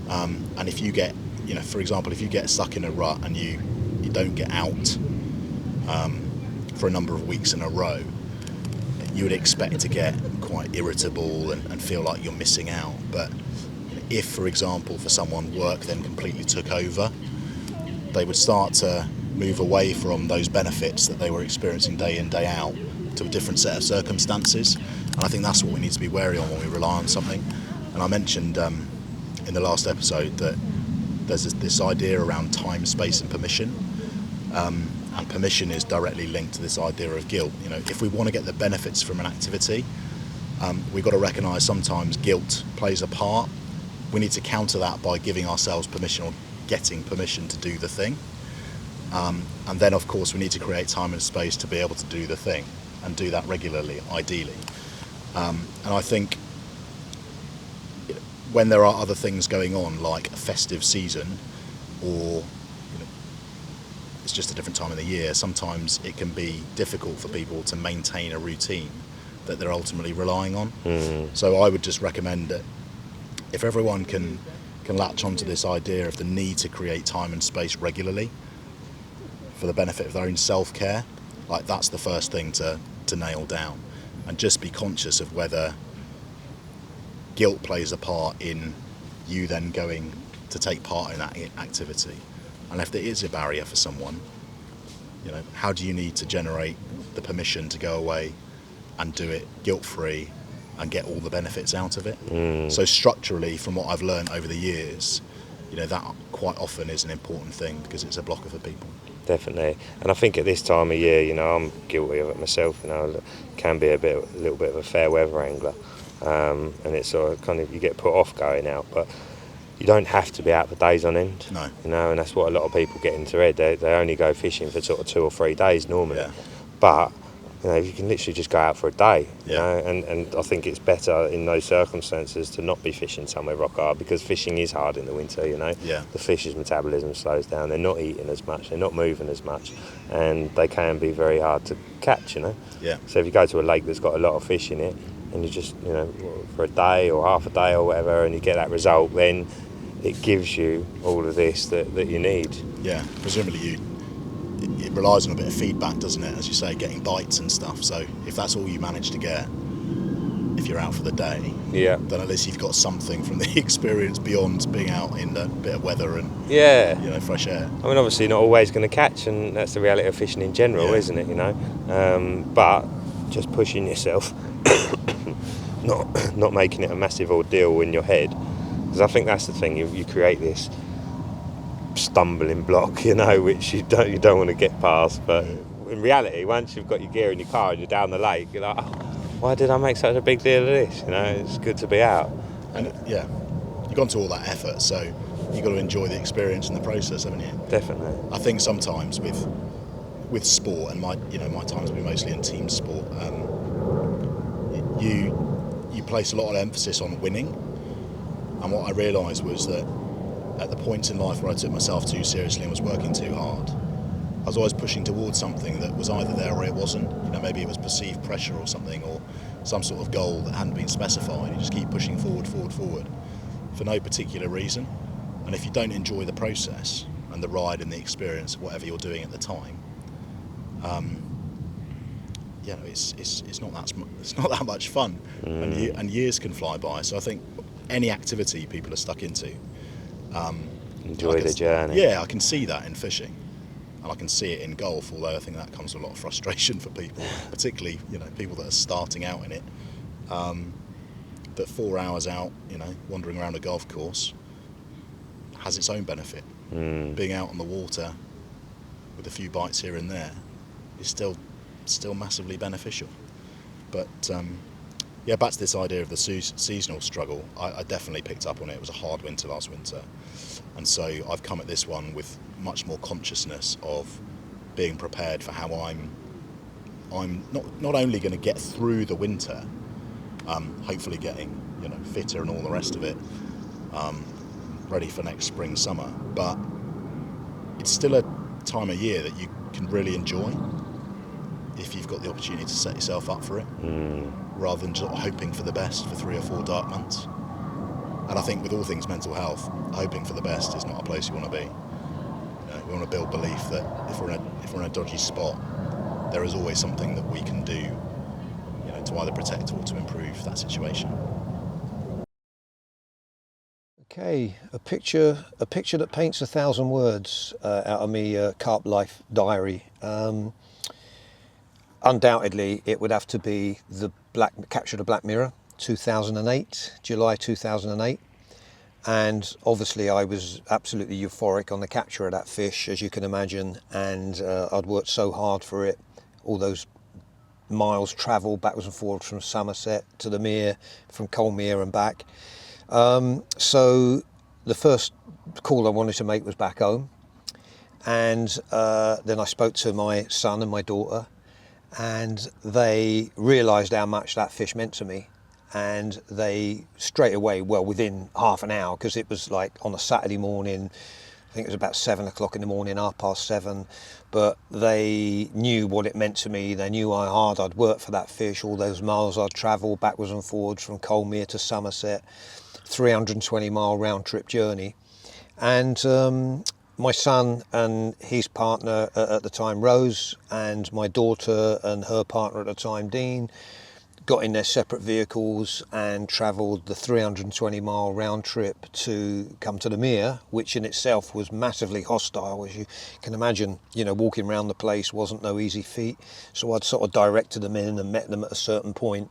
and if you get for example, if you get stuck in a rut and you don't get out for a number of weeks in a row, you would expect to get quite irritable and feel like you're missing out. But if, for example, for someone work then completely took over, they would start to move away from those benefits that they were experiencing day in, day out to a different set of circumstances. And I think that's what we need to be wary on when we rely on something. And I mentioned in the last episode that there's this idea around time, space and permission. And permission is directly linked to this idea of guilt. If we want to get the benefits from an activity, we've got to recognise sometimes guilt plays a part. We need to counter that by giving ourselves permission or getting permission to do the thing. And then, of course, we need to create time and space to be able to do the thing and do that regularly, ideally. And I think when there are other things going on, like a festive season, or it's just a different time of the year, sometimes it can be difficult for people to maintain a routine that they're ultimately relying on. So I would just recommend that if everyone can latch onto this idea of the need to create time and space regularly for the benefit of their own self-care, like that's the first thing to nail down, and just be conscious of whether guilt plays a part in you then going to take part in that activity. And if there is a barrier for someone, how do you need to generate the permission to go away and do it guilt-free and get all the benefits out of it? So structurally, from what I've learned over the years, that quite often is an important thing because it's a blocker for people. Definitely. And I think at this time of year, I'm guilty of it myself. It can be a little bit of a fair weather angler, and it's sort of kind of, you get put off going out, but you don't have to be out for days on end. No. And that's what a lot of people get into their head. They only go fishing for sort of 2 or 3 days normally. Yeah. But you can literally just go out for a day. Yeah. And I think it's better in those circumstances to not be fishing somewhere rock hard, because fishing is hard in the winter. Yeah. The fish's metabolism slows down. They're not eating as much. They're not moving as much, and they can be very hard to catch. Yeah. So if you go to a lake that's got a lot of fish in it, and you just for a day or half a day or whatever, and you get that result, then it gives you all of this that you need. Yeah. Presumably it relies on a bit of feedback, doesn't it? As you say, getting bites and stuff. So if that's all you manage to get, if you're out for the day, then at least you've got something from the experience beyond being out in a bit of weather and fresh air. I mean, obviously not always going to catch, and that's the reality of fishing in general, isn't it? But just pushing yourself, not making it a massive ordeal in your head, because I think that's the thing. You create this stumbling block, which you don't want to get past. But in reality, once you've got your gear in your car and you're down the lake, you're like, oh, why did I make such a big deal of this? It's good to be out. And you've gone to all that effort, so you've got to enjoy the experience and the process, haven't you? Definitely. I think sometimes with sport, and my time's been mostly in team sport, you place a lot of emphasis on winning. And what I realised was that at the points in life where I took myself too seriously and was working too hard, I was always pushing towards something that was either there or it wasn't. Maybe it was perceived pressure or something, or some sort of goal that hadn't been specified. You just keep pushing forward for no particular reason. And if you don't enjoy the process and the ride and the experience of whatever you're doing at the time, it's not that much fun, and years can fly by. So I think any activity people are stuck into, enjoy the journey. Yeah, I can see that in fishing, and I can see it in golf. Although I think that comes with a lot of frustration for people, particularly people that are starting out in it. That 4 hours out, wandering around a golf course, has its own benefit. Being out on the water with a few bites here and there is still massively beneficial. But back to this idea of the seasonal struggle, I definitely picked up on it. It was a hard winter last winter, and so I've come at this one with much more consciousness of being prepared for how I'm not only going to get through the winter, hopefully getting fitter and all the rest of it, ready for next spring, summer, but it's still a time of year that you can really enjoy if you've got the opportunity to set yourself up for it, rather than just hoping for the best for 3 or 4 dark months. And I think with all things mental health, hoping for the best is not a place you want to be. We want to build belief that if we're in a dodgy spot, there is always something that we can do, to either protect or to improve that situation. Okay, a picture that paints 1,000 words out of me Carp Life diary. Undoubtedly, it would have to be the capture the Black Mirror, 2008, July 2008. And obviously I was absolutely euphoric on the capture of that fish, as you can imagine, and I'd worked so hard for it, all those miles travel backwards and forwards from Somerset to the Mere, from Colmere and back. So the first call I wanted to make was back home, and then I spoke to my son and my daughter, and they realised how much that fish meant to me. And they straight away, well, within half an hour, because it was like on a Saturday morning, I think it was about 7 o'clock in the morning, 7:30, but they knew what it meant to me. They knew how hard I'd worked for that fish, all those miles I'd travel backwards and forwards from Colmere to Somerset, 320-mile round trip journey. And my son and his partner at the time, Rose, and my daughter and her partner at the time, Dean, got in their separate vehicles and travelled the 320-mile round trip to come to the Mere, which in itself was massively hostile, as you can imagine. Walking around the place wasn't no easy feat, so I'd sort of directed them in and met them at a certain point.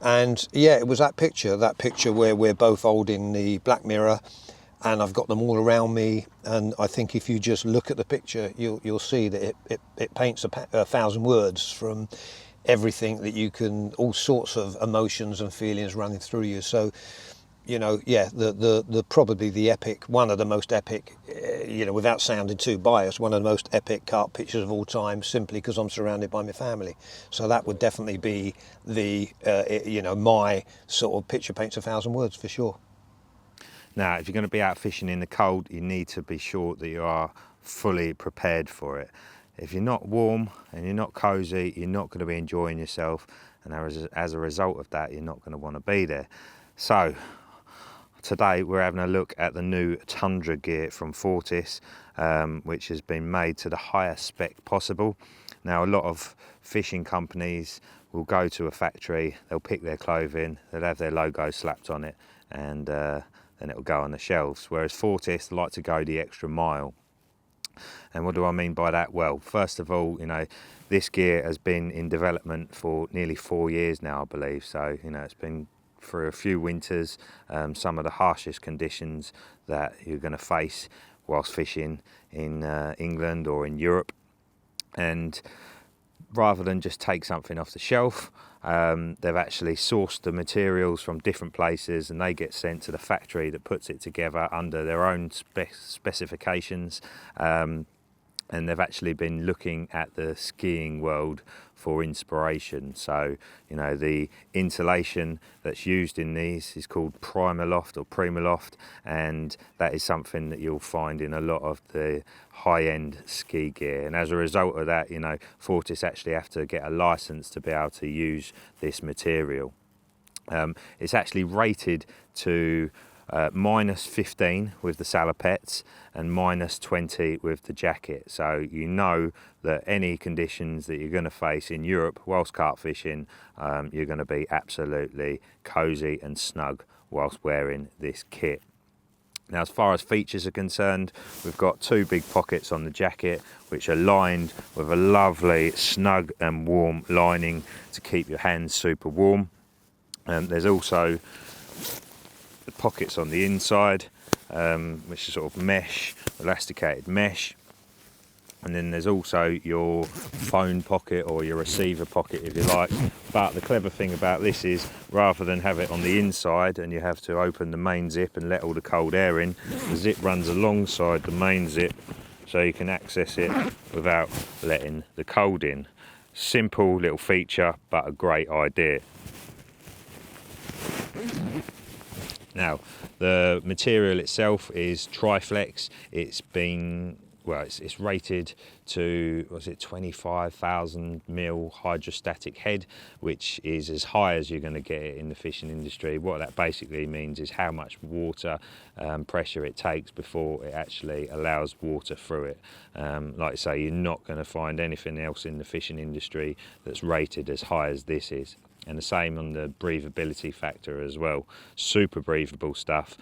And yeah, it was that picture where we're both holding the Black Mirror, and I've got them all around me. And I think if you just look at the picture, you'll see that it paints 1,000 words, from everything that you can, all sorts of emotions and feelings running through you. So, the probably the epic, one of the most epic, without sounding too biased, one of the most epic carp pictures of all time, simply because I'm surrounded by my family. So that would definitely be the, my sort of picture paints 1,000 words for sure. Now, if you're going to be out fishing in the cold, you need to be sure that you are fully prepared for it. If you're not warm and you're not cosy, you're not going to be enjoying yourself, and as a result of that, you're not going to want to be there. So today we're having a look at the new Tundra gear from Fortis, which has been made to the highest spec possible. Now, a lot of fishing companies will go to a factory, they'll pick their clothing, they'll have their logo slapped on it, and then it'll go on the shelves, whereas Fortis like to go the extra mile. And what do I mean by that? Well, first of all, this gear has been in development for nearly 4 years now, I believe. So, it's been through a few winters, some of the harshest conditions that you're going to face whilst fishing in England or in Europe. And rather than just take something off the shelf, they've actually sourced the materials from different places, and they get sent to the factory that puts it together under their own specifications. And they've actually been looking at the skiing world for inspiration. So, the insulation that's used in these is called Primaloft or Primaloft, and that is something that you'll find in a lot of the high-end ski gear. And as a result of that, Fortis actually have to get a license to be able to use this material. It's actually rated to -15 with the salopettes and -20 with the jacket. So that any conditions that you're going to face in Europe whilst carp fishing, you're going to be absolutely cosy and snug whilst wearing this kit. Now, as far as features are concerned, we've got 2 big pockets on the jacket, which are lined with a lovely snug and warm lining to keep your hands super warm. There's also the pockets on the inside, which is sort of mesh, elasticated mesh. And then there's also your phone pocket or your receiver pocket, if you like. But the clever thing about this is, rather than have it on the inside and you have to open the main zip and let all the cold air in, the zip runs alongside the main zip, so you can access it without letting the cold in. Simple little feature, but a great idea. Now, the material itself is Triflex. It's been well, it's rated to, was it 25,000 mil hydrostatic head, which is as high as you're going to get it in the fishing industry. What that basically means is how much water pressure it takes before it actually allows water through it. Like I say, you're not going to find anything else in the fishing industry that's rated as high as this is. And the same on the breathability factor as well. Super breathable stuff,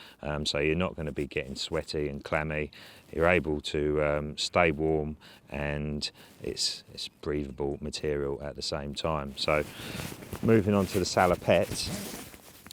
so you're not going to be getting sweaty and clammy. You're able to stay warm, and it's breathable material at the same time. So moving on to the salopettes.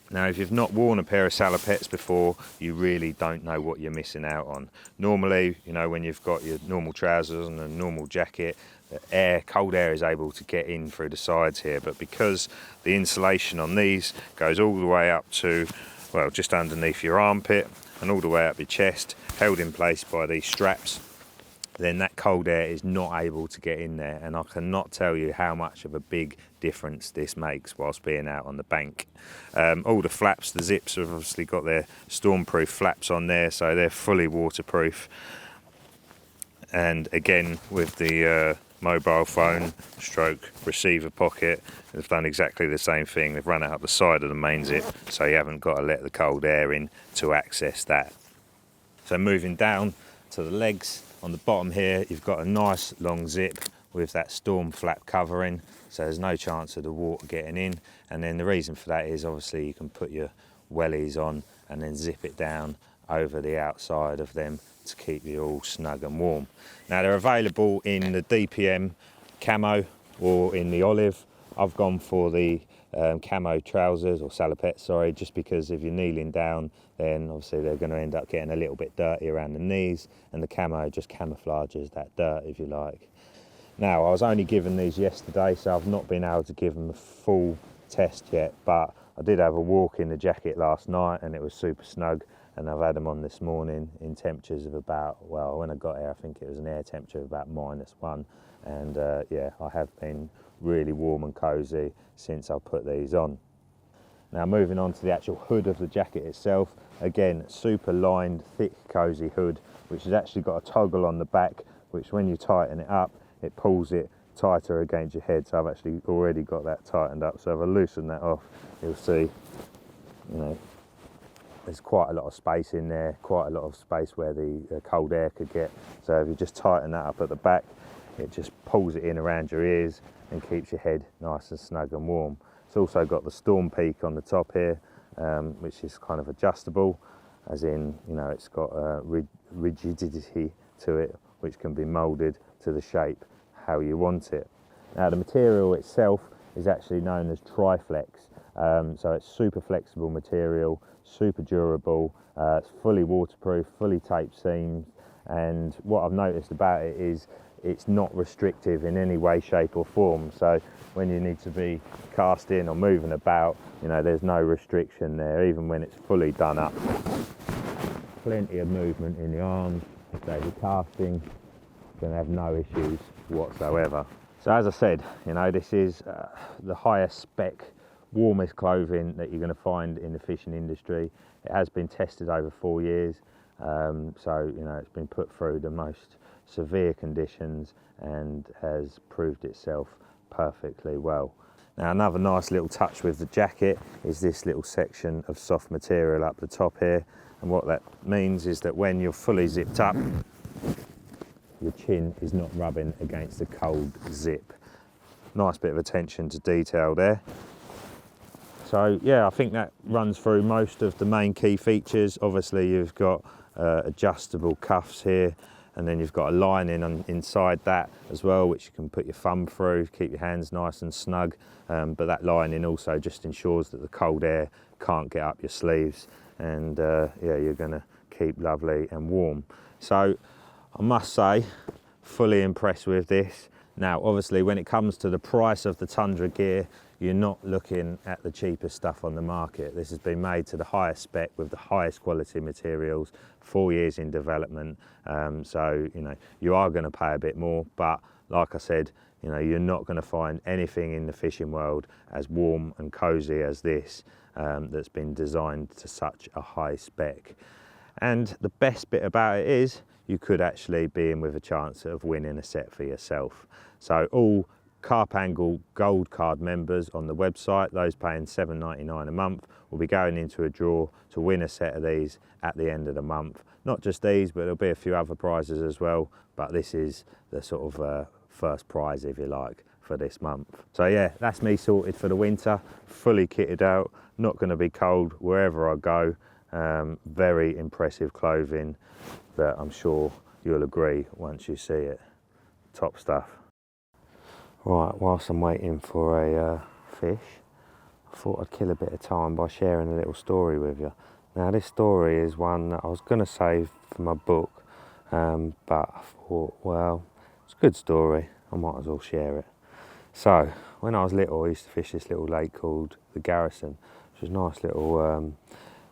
Now, if you've not worn a pair of salopettes before, you really don't know what you're missing out on. Normally, you know, when you've got your normal trousers and a normal jacket, the cold air is able to get in through the sides here, but because the insulation on these goes all the way up to, well, just underneath your armpit and all the way up your chest, held in place by these straps, then that cold air is not able to get in there, and I cannot tell you how much of a big difference this makes whilst being out on the bank. All the flaps, the zips, have obviously got their stormproof flaps on there, so they're fully waterproof. And again, with the mobile phone stroke receiver pocket, they've done exactly the same thing. They've run it up the side of the main zip, so you haven't got to let the cold air in to access that. So moving down to the legs, on the bottom here you've got a nice long zip with that storm flap covering, so there's no chance of the water getting in. And then the reason for that is obviously you can put your wellies on and then zip it down over the outside of them to keep you all snug and warm. Now, they're available in the DPM camo or in the olive. I've gone for the camo trousers, or salopettes, sorry, just because if you're kneeling down, then obviously they're going to end up getting a little bit dirty around the knees, and the camo just camouflages that dirt, if you like. Now, I was only given these yesterday, so I've not been able to give them a full test yet, but I did have a walk in the jacket last night and it was super snug, and I've had them on this morning in temperatures of about, well, when I got here I think it was an air temperature of about -1, and yeah, I have been really warm and cosy since I put these on. Now, moving on to the actual hood of the jacket itself, again, super lined, thick, cosy hood, which has actually got a toggle on the back, which when you tighten it up, it pulls it tighter against your head. So I've actually already got that tightened up. So if I loosen that off, you'll see, you know, there's quite a lot of space in there, quite a lot of space where the cold air could get. So if you just tighten that up at the back, it just pulls it in around your ears and keeps your head nice and snug and warm. It's also got the storm peak on the top here, which is kind of adjustable, as in, you know, it's got rigidity to it, which can be moulded to the shape how you want it. Now, the material itself is actually known as Triflex, so it's super flexible material, super durable, it's fully waterproof, fully taped seams, and what I've noticed about it is it's not restrictive in any way, shape or form. So when you need to be casting or moving about, you know, there's no restriction there, even when it's fully done up. Plenty of movement in the arms. If they be casting, going to have no issues whatsoever. So as I said, you know, this is the highest spec, warmest clothing that you're going to find in the fishing industry. It has been tested over 4 years, so, you know, it's been put through the most severe conditions and has proved itself perfectly well. Now, another nice little touch with the jacket is this little section of soft material up the top here, and what that means is that when you're fully zipped up, your chin is not rubbing against the cold zip. Nice bit of attention to detail there. So yeah, I think that runs through most of the main key features. Obviously you've got adjustable cuffs here, and then you've got a lining inside that as well, which you can put your thumb through, keep your hands nice and snug, but that lining also just ensures that the cold air can't get up your sleeves, and yeah, you're going to keep lovely and warm. So I must say, fully impressed with this. Now, obviously, when it comes to the price of the Tundra gear, you're not looking at the cheapest stuff on the market. This has been made to the highest spec with the highest quality materials, 4 years in development. So, you know, you are going to pay a bit more, but like I said, you know, you're not going to find anything in the fishing world as warm and cozy as this, that's been designed to such a high spec. And the best bit about it is you could actually be in with a chance of winning a set for yourself. So all Carp Angle Gold Card members on the website, those paying $7.99 a month, will be going into a draw to win a set of these at the end of the month. Not just these, but there'll be a few other prizes as well, but this is the sort of first prize, if you like, for this month. So yeah, that's me sorted for the winter, fully kitted out, not going to be cold wherever I go. Very impressive clothing that I'm sure you'll agree once you see it. Top stuff. Right, whilst I'm waiting for a fish, I thought I'd kill a bit of time by sharing a little story with you. Now this story is one that I was going to save for my book, but I thought, well, it's a good story, I might as well share it. So, when I was little, I used to fish this little lake called the Garrison, which was a nice little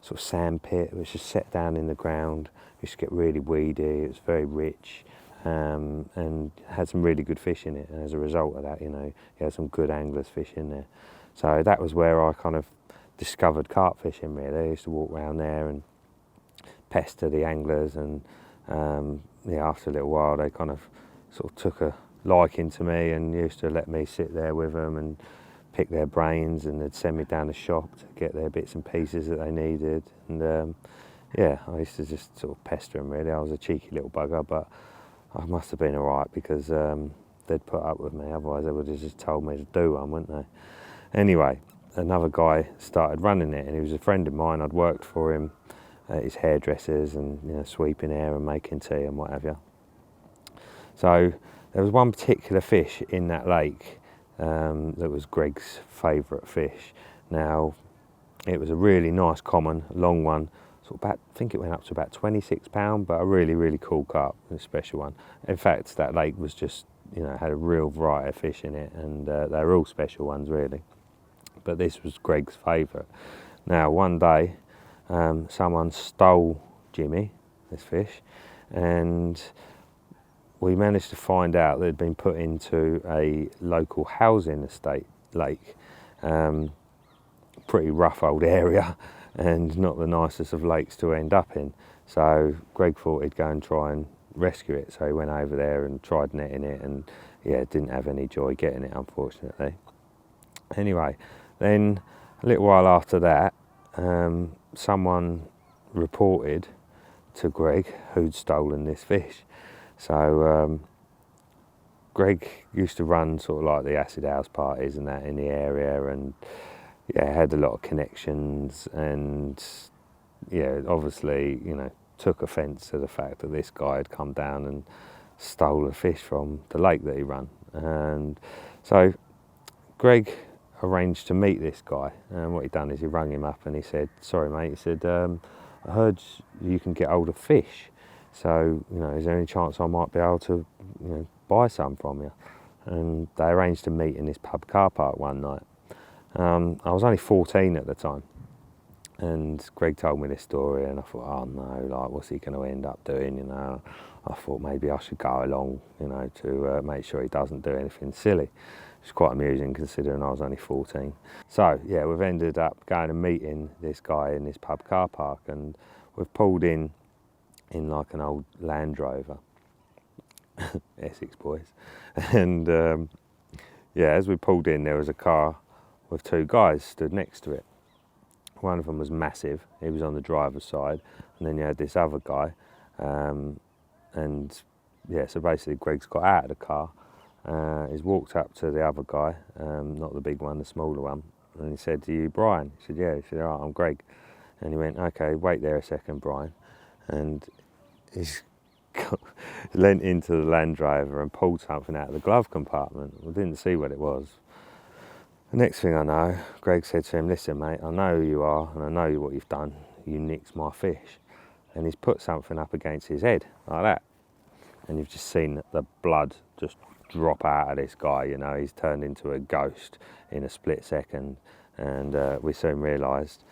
sort of sand pit, which was set down in the ground. It used to get really weedy, it was very rich, and had some really good fish in it. And as a result of that, you know, you had some good anglers fishing there. So that was where I kind of discovered carp fishing, really. I used to walk around there and pester the anglers, and yeah, after a little while, they kind of sort of took a liking to me and used to let me sit there with them and pick their brains, and they'd send me down the shop to get their bits and pieces that they needed. And yeah, I used to just sort of pester them, really. I was a cheeky little bugger, but I must have been alright, because they'd put up with me, otherwise they would have just told me to do one, wouldn't they? Anyway, another guy started running it, and he was a friend of mine. I'd worked for him at his hairdressers, and you know, sweeping hair and making tea and what have you. So there was one particular fish in that lake that was Greg's favourite fish. Now, it was a really nice, common, long one, sort of about, I think it went up to about 26 pound, but a really, really cool carp, a special one. In fact, that lake was just, you know, had a real variety of fish in it, and they were all special ones, really. But this was Greg's favourite. Now, one day, someone stole Jimmy, this fish, and we managed to find out that it had been put into a local housing estate lake. Pretty rough old area, and not the nicest of lakes to end up in. So Greg thought he'd go and try and rescue it. So he went over there and tried netting it, and yeah, didn't have any joy getting it, unfortunately. Anyway, then a little while after that, someone reported to Greg who'd stolen this fish. So Greg used to run sort of like the acid house parties and that in the area, and yeah, had a lot of connections, and yeah, obviously, you know, took offence to the fact that this guy had come down and stole a fish from the lake that he ran. And so Greg arranged to meet this guy, and what he'd done is he rang him up and he said, sorry mate, he said, I heard you can get hold of fish, so, you know, is there any chance I might be able to, you know, buy some from you? And they arranged to meet in this pub car park one night. I was only 14 at the time, and Greg told me this story, and I thought, oh no, like, what's he going to end up doing, you know? I thought maybe I should go along, you know, to make sure he doesn't do anything silly. It's quite amusing considering I was only 14. So yeah, we've ended up going and meeting this guy in this pub car park, and we've pulled in like an old Land Rover, Essex boys, and yeah, as we pulled in, there was a car with two guys stood next to it. One of them was massive, he was on the driver's side, and then you had this other guy, and yeah, so basically Greg's got out of the car, he's walked up to the other guy, not the big one, the smaller one, and he said, "Are you Brian?" He said, "Yeah." He said, "All right, I'm Greg." And he went, "Okay, wait there a second, Brian." And he's leant into the Land Rover and pulled something out of the glove compartment. We didn't see what it was. The next thing I know, Greg said to him, "Listen mate, I know who you are and I know what you've done. You nicked my fish." And he's put something up against his head, like that. And you've just seen the blood just drop out of this guy, you know, he's turned into a ghost in a split second. And we soon realised,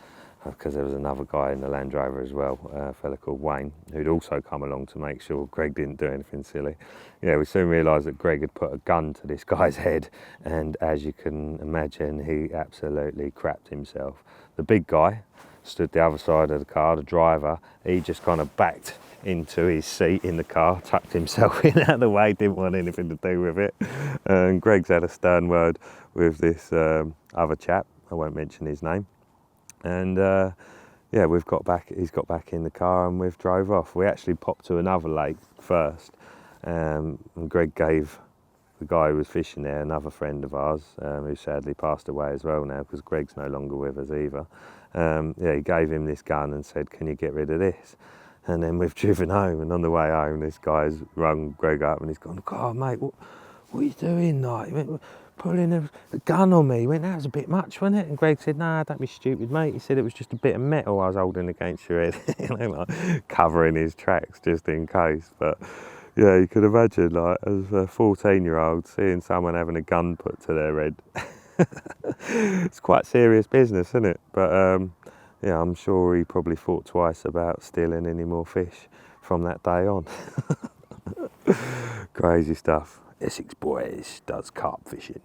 because there was another guy in the Land Rover as well, a fella called Wayne, who'd also come along to make sure Greg didn't do anything silly. Yeah, we soon realised that Greg had put a gun to this guy's head, and as you can imagine, he absolutely crapped himself. The big guy stood the other side of the car, the driver, he just kind of backed into his seat in the car, tucked himself in out of the way, didn't want anything to do with it. And Greg's had a stern word with this other chap, I won't mention his name. And yeah, he's got back in the car and we've drove off. We actually popped to another lake first, and Greg gave the guy who was fishing there, another friend of ours, who sadly passed away as well now because Greg's no longer with us either. Yeah, he gave him this gun and said, "Can you get rid of this?" And then we've driven home, and on the way home, this guy's rung Greg up and he's gone, "God, mate, what are you doing? Like, he went, pulling a gun on me." He went, "That was a bit much, wasn't it?" And Greg said, "Nah, don't be stupid, mate." He said it was just a bit of metal I was holding against your head, you know, like covering his tracks just in case. But yeah, you could imagine, like, as a 14-year-old, seeing someone having a gun put to their head. It's quite serious business, isn't it? But yeah, I'm sure he probably thought twice about stealing any more fish from that day on. Crazy stuff. Essex Boys does carp fishing.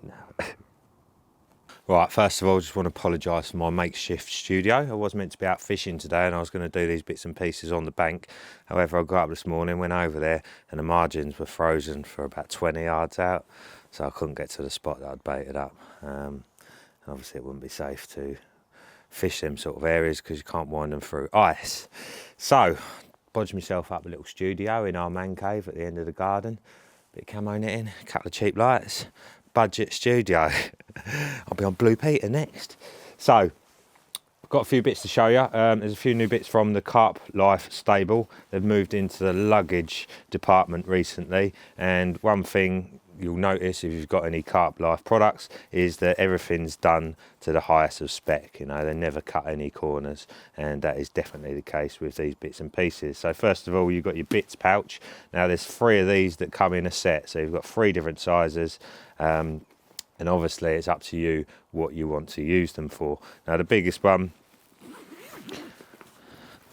Right, first of all, I just want to apologise for my makeshift studio. I was meant to be out fishing today and I was going to do these bits and pieces on the bank. However, I got up this morning, went over there and the margins were frozen for about 20 yards out. So I couldn't get to the spot that I'd baited up. And obviously it wouldn't be safe to fish them sort of areas because you can't wind them through ice. So, bodged myself up a little studio in our man cave at the end of the garden. Bit of camo netting, a couple of cheap lights. Budget studio. I'll be on Blue Peter next. So, I've got a few bits to show you. There's a few new bits from the Carp Life stable. They've moved into the luggage department recently, and one thing you'll notice if you've got any Carp Life products is that everything's done to the highest of spec. You know, they never cut any corners, and that is definitely the case with these bits and pieces. So first of all, you've got your bits pouch. Now there's 3 of these that come in a set, so you've got 3 different sizes, and obviously it's up to you what you want to use them for. Now the biggest one,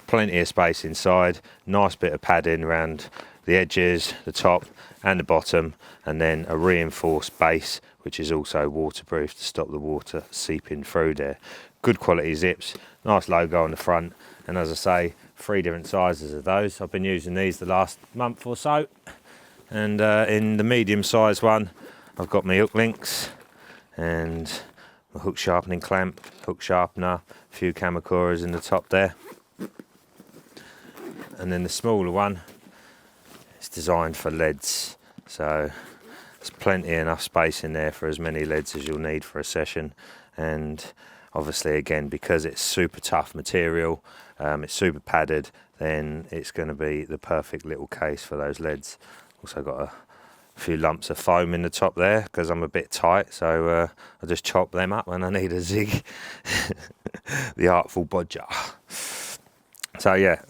plenty of space inside, nice bit of padding around the edges, the top and the bottom, and then a reinforced base which is also waterproof to stop the water seeping through there. Good quality zips, nice logo on the front, and as I say, 3 different sizes of those. I've been using these the last month or so, and in the medium size one I've got my hook links and my hook sharpening clamp, hook sharpener, a few Kamakuras in the top there. And then the smaller one, it's designed for leads, so there's plenty enough space in there for as many leads as you'll need for a session. And obviously again, because it's super tough material, it's super padded, then it's going to be the perfect little case for those leads. Also got a few lumps of foam in the top there because I'm a bit tight, so I just chop them up when I need a zig. The artful bodger. So yeah,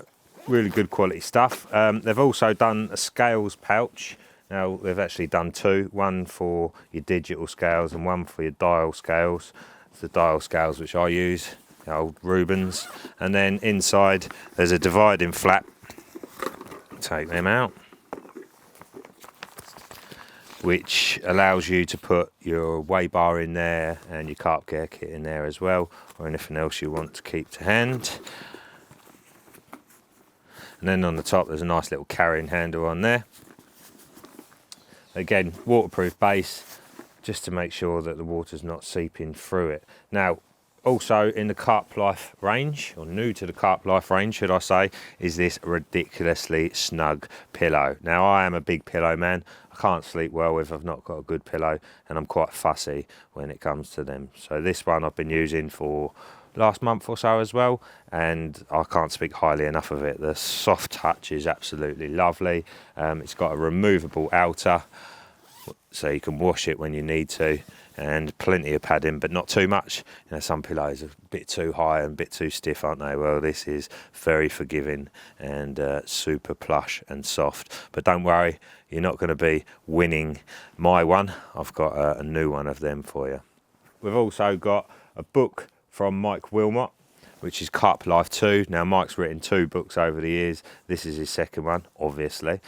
really good quality stuff. They've also done a scales pouch. Now they've actually done 2, one for your digital scales and one for your dial scales. It's the dial scales which I use, the old Rubens. And then inside there's a dividing flap. Take them out, which allows you to put your weigh bar in there and your carp gear kit in there as well, or anything else you want to keep to hand. And then on the top there's a nice little carrying handle on there. Again, waterproof base, just to make sure that the water's not seeping through it. Now, also in the Carp Life range, or new to the Carp Life range should I say, is this ridiculously snug pillow. Now I am a big pillow man. I can't sleep well if I've not got a good pillow, and I'm quite fussy when it comes to them. So this one I've been using for last month or so as well, and I can't speak highly enough of it. The soft touch is absolutely lovely. It's got a removable outer, so you can wash it when you need to, and plenty of padding, but not too much. You know, some pillows are a bit too high and a bit too stiff, aren't they? Well, this is very forgiving and super plush and soft. But don't worry, you're not going to be winning my one. I've got a new one of them for you. We've also got a book from Willmott. which is Carp Life 2. Now, Mike's written 2 books over the years. This is his second one, obviously.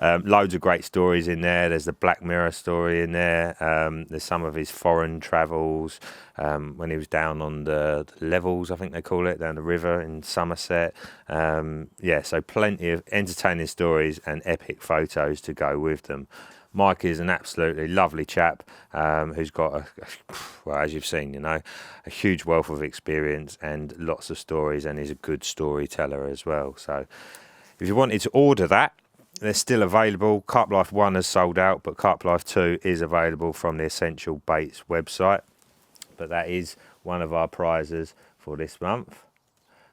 Loads of great stories in there. There's the Black Mirror story in there. There's some of his foreign travels, when he was down on the levels, I think they call it, down the river in Somerset. Yeah, so plenty of entertaining stories and epic photos to go with them. Mike is an absolutely lovely chap, who's got, well, as you've seen, a huge wealth of experience and lots of stories, and is a good storyteller as well. So if you wanted to order that, they're still available. Carp Life 1 has sold out, but Carp Life 2 is available from the Essential Baits website. But that is one of our prizes for this month.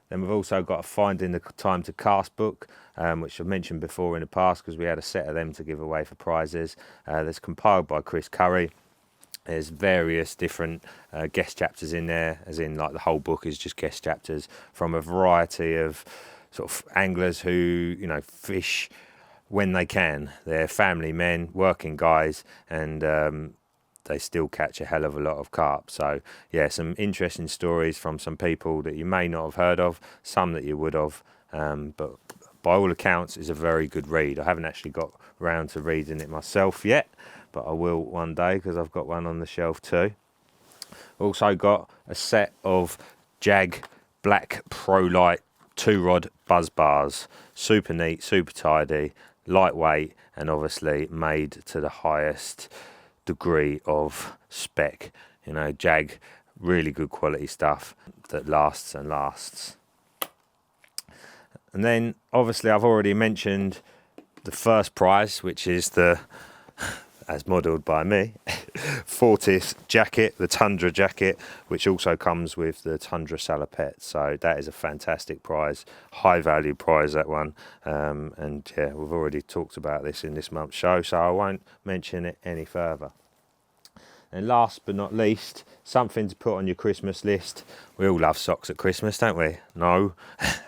Then we've also got a Finding the Time to Cast book, which I've mentioned before in the past because we had a set of them to give away for prizes. That's compiled by Chris Curry. There's various different guest chapters in there, as in like the whole book is just guest chapters from a variety of sort of anglers who, fish when they can. They're family men, working guys, and they still catch a hell of a lot of carp. So yeah, some interesting stories from some people that you may not have heard of, some that you would have, but by all accounts is a very good read. I haven't actually got round to reading it myself yet, but I will one day because I've got one on the shelf too. Also got a set of Jag Black Pro Light 2-rod buzz bars. Super neat, super tidy, lightweight, and obviously made to the highest degree of spec. Jag, really good quality stuff that lasts and lasts. And then obviously I've already mentioned the first prize, which is the, as modelled by me, Fortis jacket, the Tundra jacket, which also comes with the Tundra salopette. So that is a fantastic prize, high value prize, that one. And yeah, we've already talked about this in this month's show, so I won't mention it any further. And last but not least, something to put on your Christmas list. We all love socks at Christmas, don't we? No.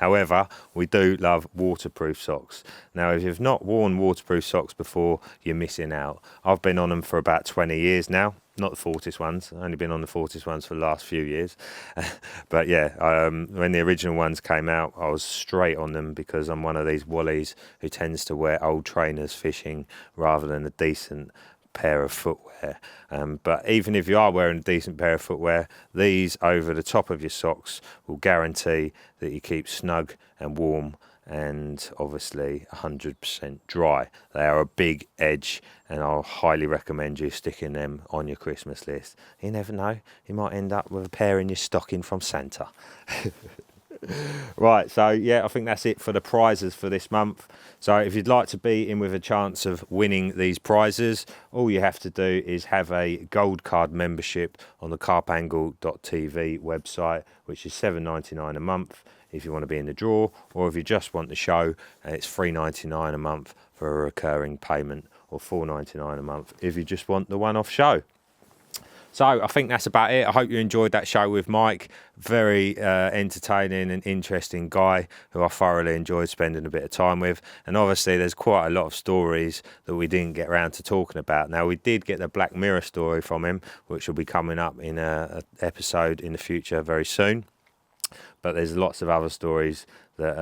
However, we do love waterproof socks. Now, if you've not worn waterproof socks before, you're missing out. I've been on them for about 20 years now. Not the Fortis ones. I've only been on the Fortis ones for the last few years. But yeah, when the original ones came out, I was straight on them because I'm one of these wallies who tends to wear old trainers fishing rather than a decent pair of footwear. But even if you are wearing a decent pair of footwear, these over the top of your socks will guarantee that you keep snug and warm and obviously 100% dry. They are a big edge, and I'll highly recommend you sticking them on your Christmas list. You never know, you might end up with a pair in your stocking from Santa. Right, so yeah, I think that's it for the prizes for this month. So if you'd like to be in with a chance of winning these prizes, all you have to do is have a gold card membership on the carpangle.tv website, which is $7.99 a month if you want to be in the draw, or if you just want the show, it's $3.99 a month for a recurring payment, or $4.99 a month if you just want the one-off show. So I think that's about it. I hope you enjoyed that show with Mike. Very entertaining and interesting guy who I thoroughly enjoyed spending a bit of time with. And obviously there's quite a lot of stories that we didn't get around to talking about. Now, we did get the Black Mirror story from him, which will be coming up in an episode in the future very soon. But there's lots of other stories that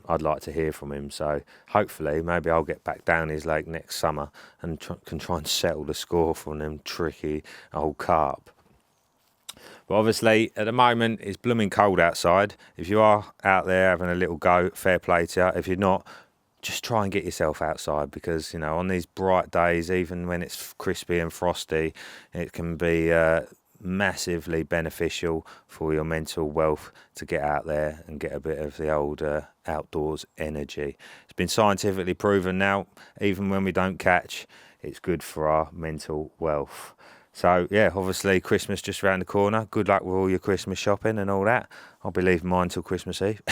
I'd like to hear from him. So hopefully, maybe I'll get back down his lake next summer and can try and settle the score from them tricky old carp. But obviously, at the moment, it's blooming cold outside. If you are out there having a little go, fair play to you. If you're not, just try and get yourself outside, because, on these bright days, even when it's crispy and frosty, it can be massively beneficial for your mental wealth to get out there and get a bit of the old outdoors energy. It's been scientifically proven now, even when we don't catch, it's good for our mental wealth. So yeah, obviously Christmas just around the corner. Good luck with all your Christmas shopping and all that. I'll be leaving mine till Christmas Eve,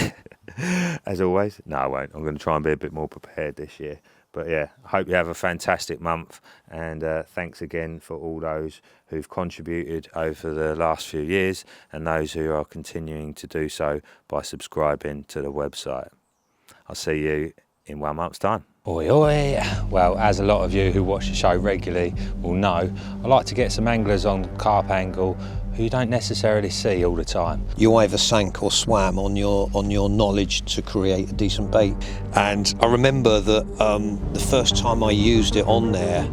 as always. No, I won't. I'm going to try and be a bit more prepared this year. But yeah, I hope you have a fantastic month, and thanks again for all those who've contributed over the last few years and those who are continuing to do so by subscribing to the website. I'll see you in 1 month's time. Oi oi! Well, as a lot of you who watch the show regularly will know, I like to get some anglers on Carp Angle who you don't necessarily see all the time. You either sank or swam on your knowledge to create a decent bait. And I remember that the first time I used it on there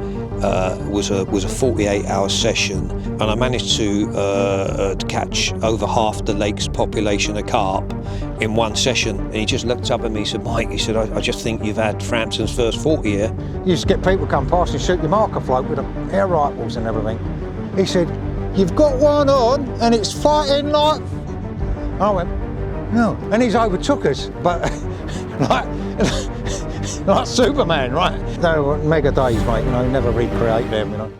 was a 48-hour session, and I managed to catch over half the lake's population of carp in one session. And he just looked up at me, he said, "Mike," he said, I just think you've had Frampton's first 40 here." You used to get people come past and shoot your marker float with air rifles and everything. He said, "You've got one on and it's fighting like..." I went, "No." And he's overtook us, but like Superman, right? They were mega days, mate, never recreate them,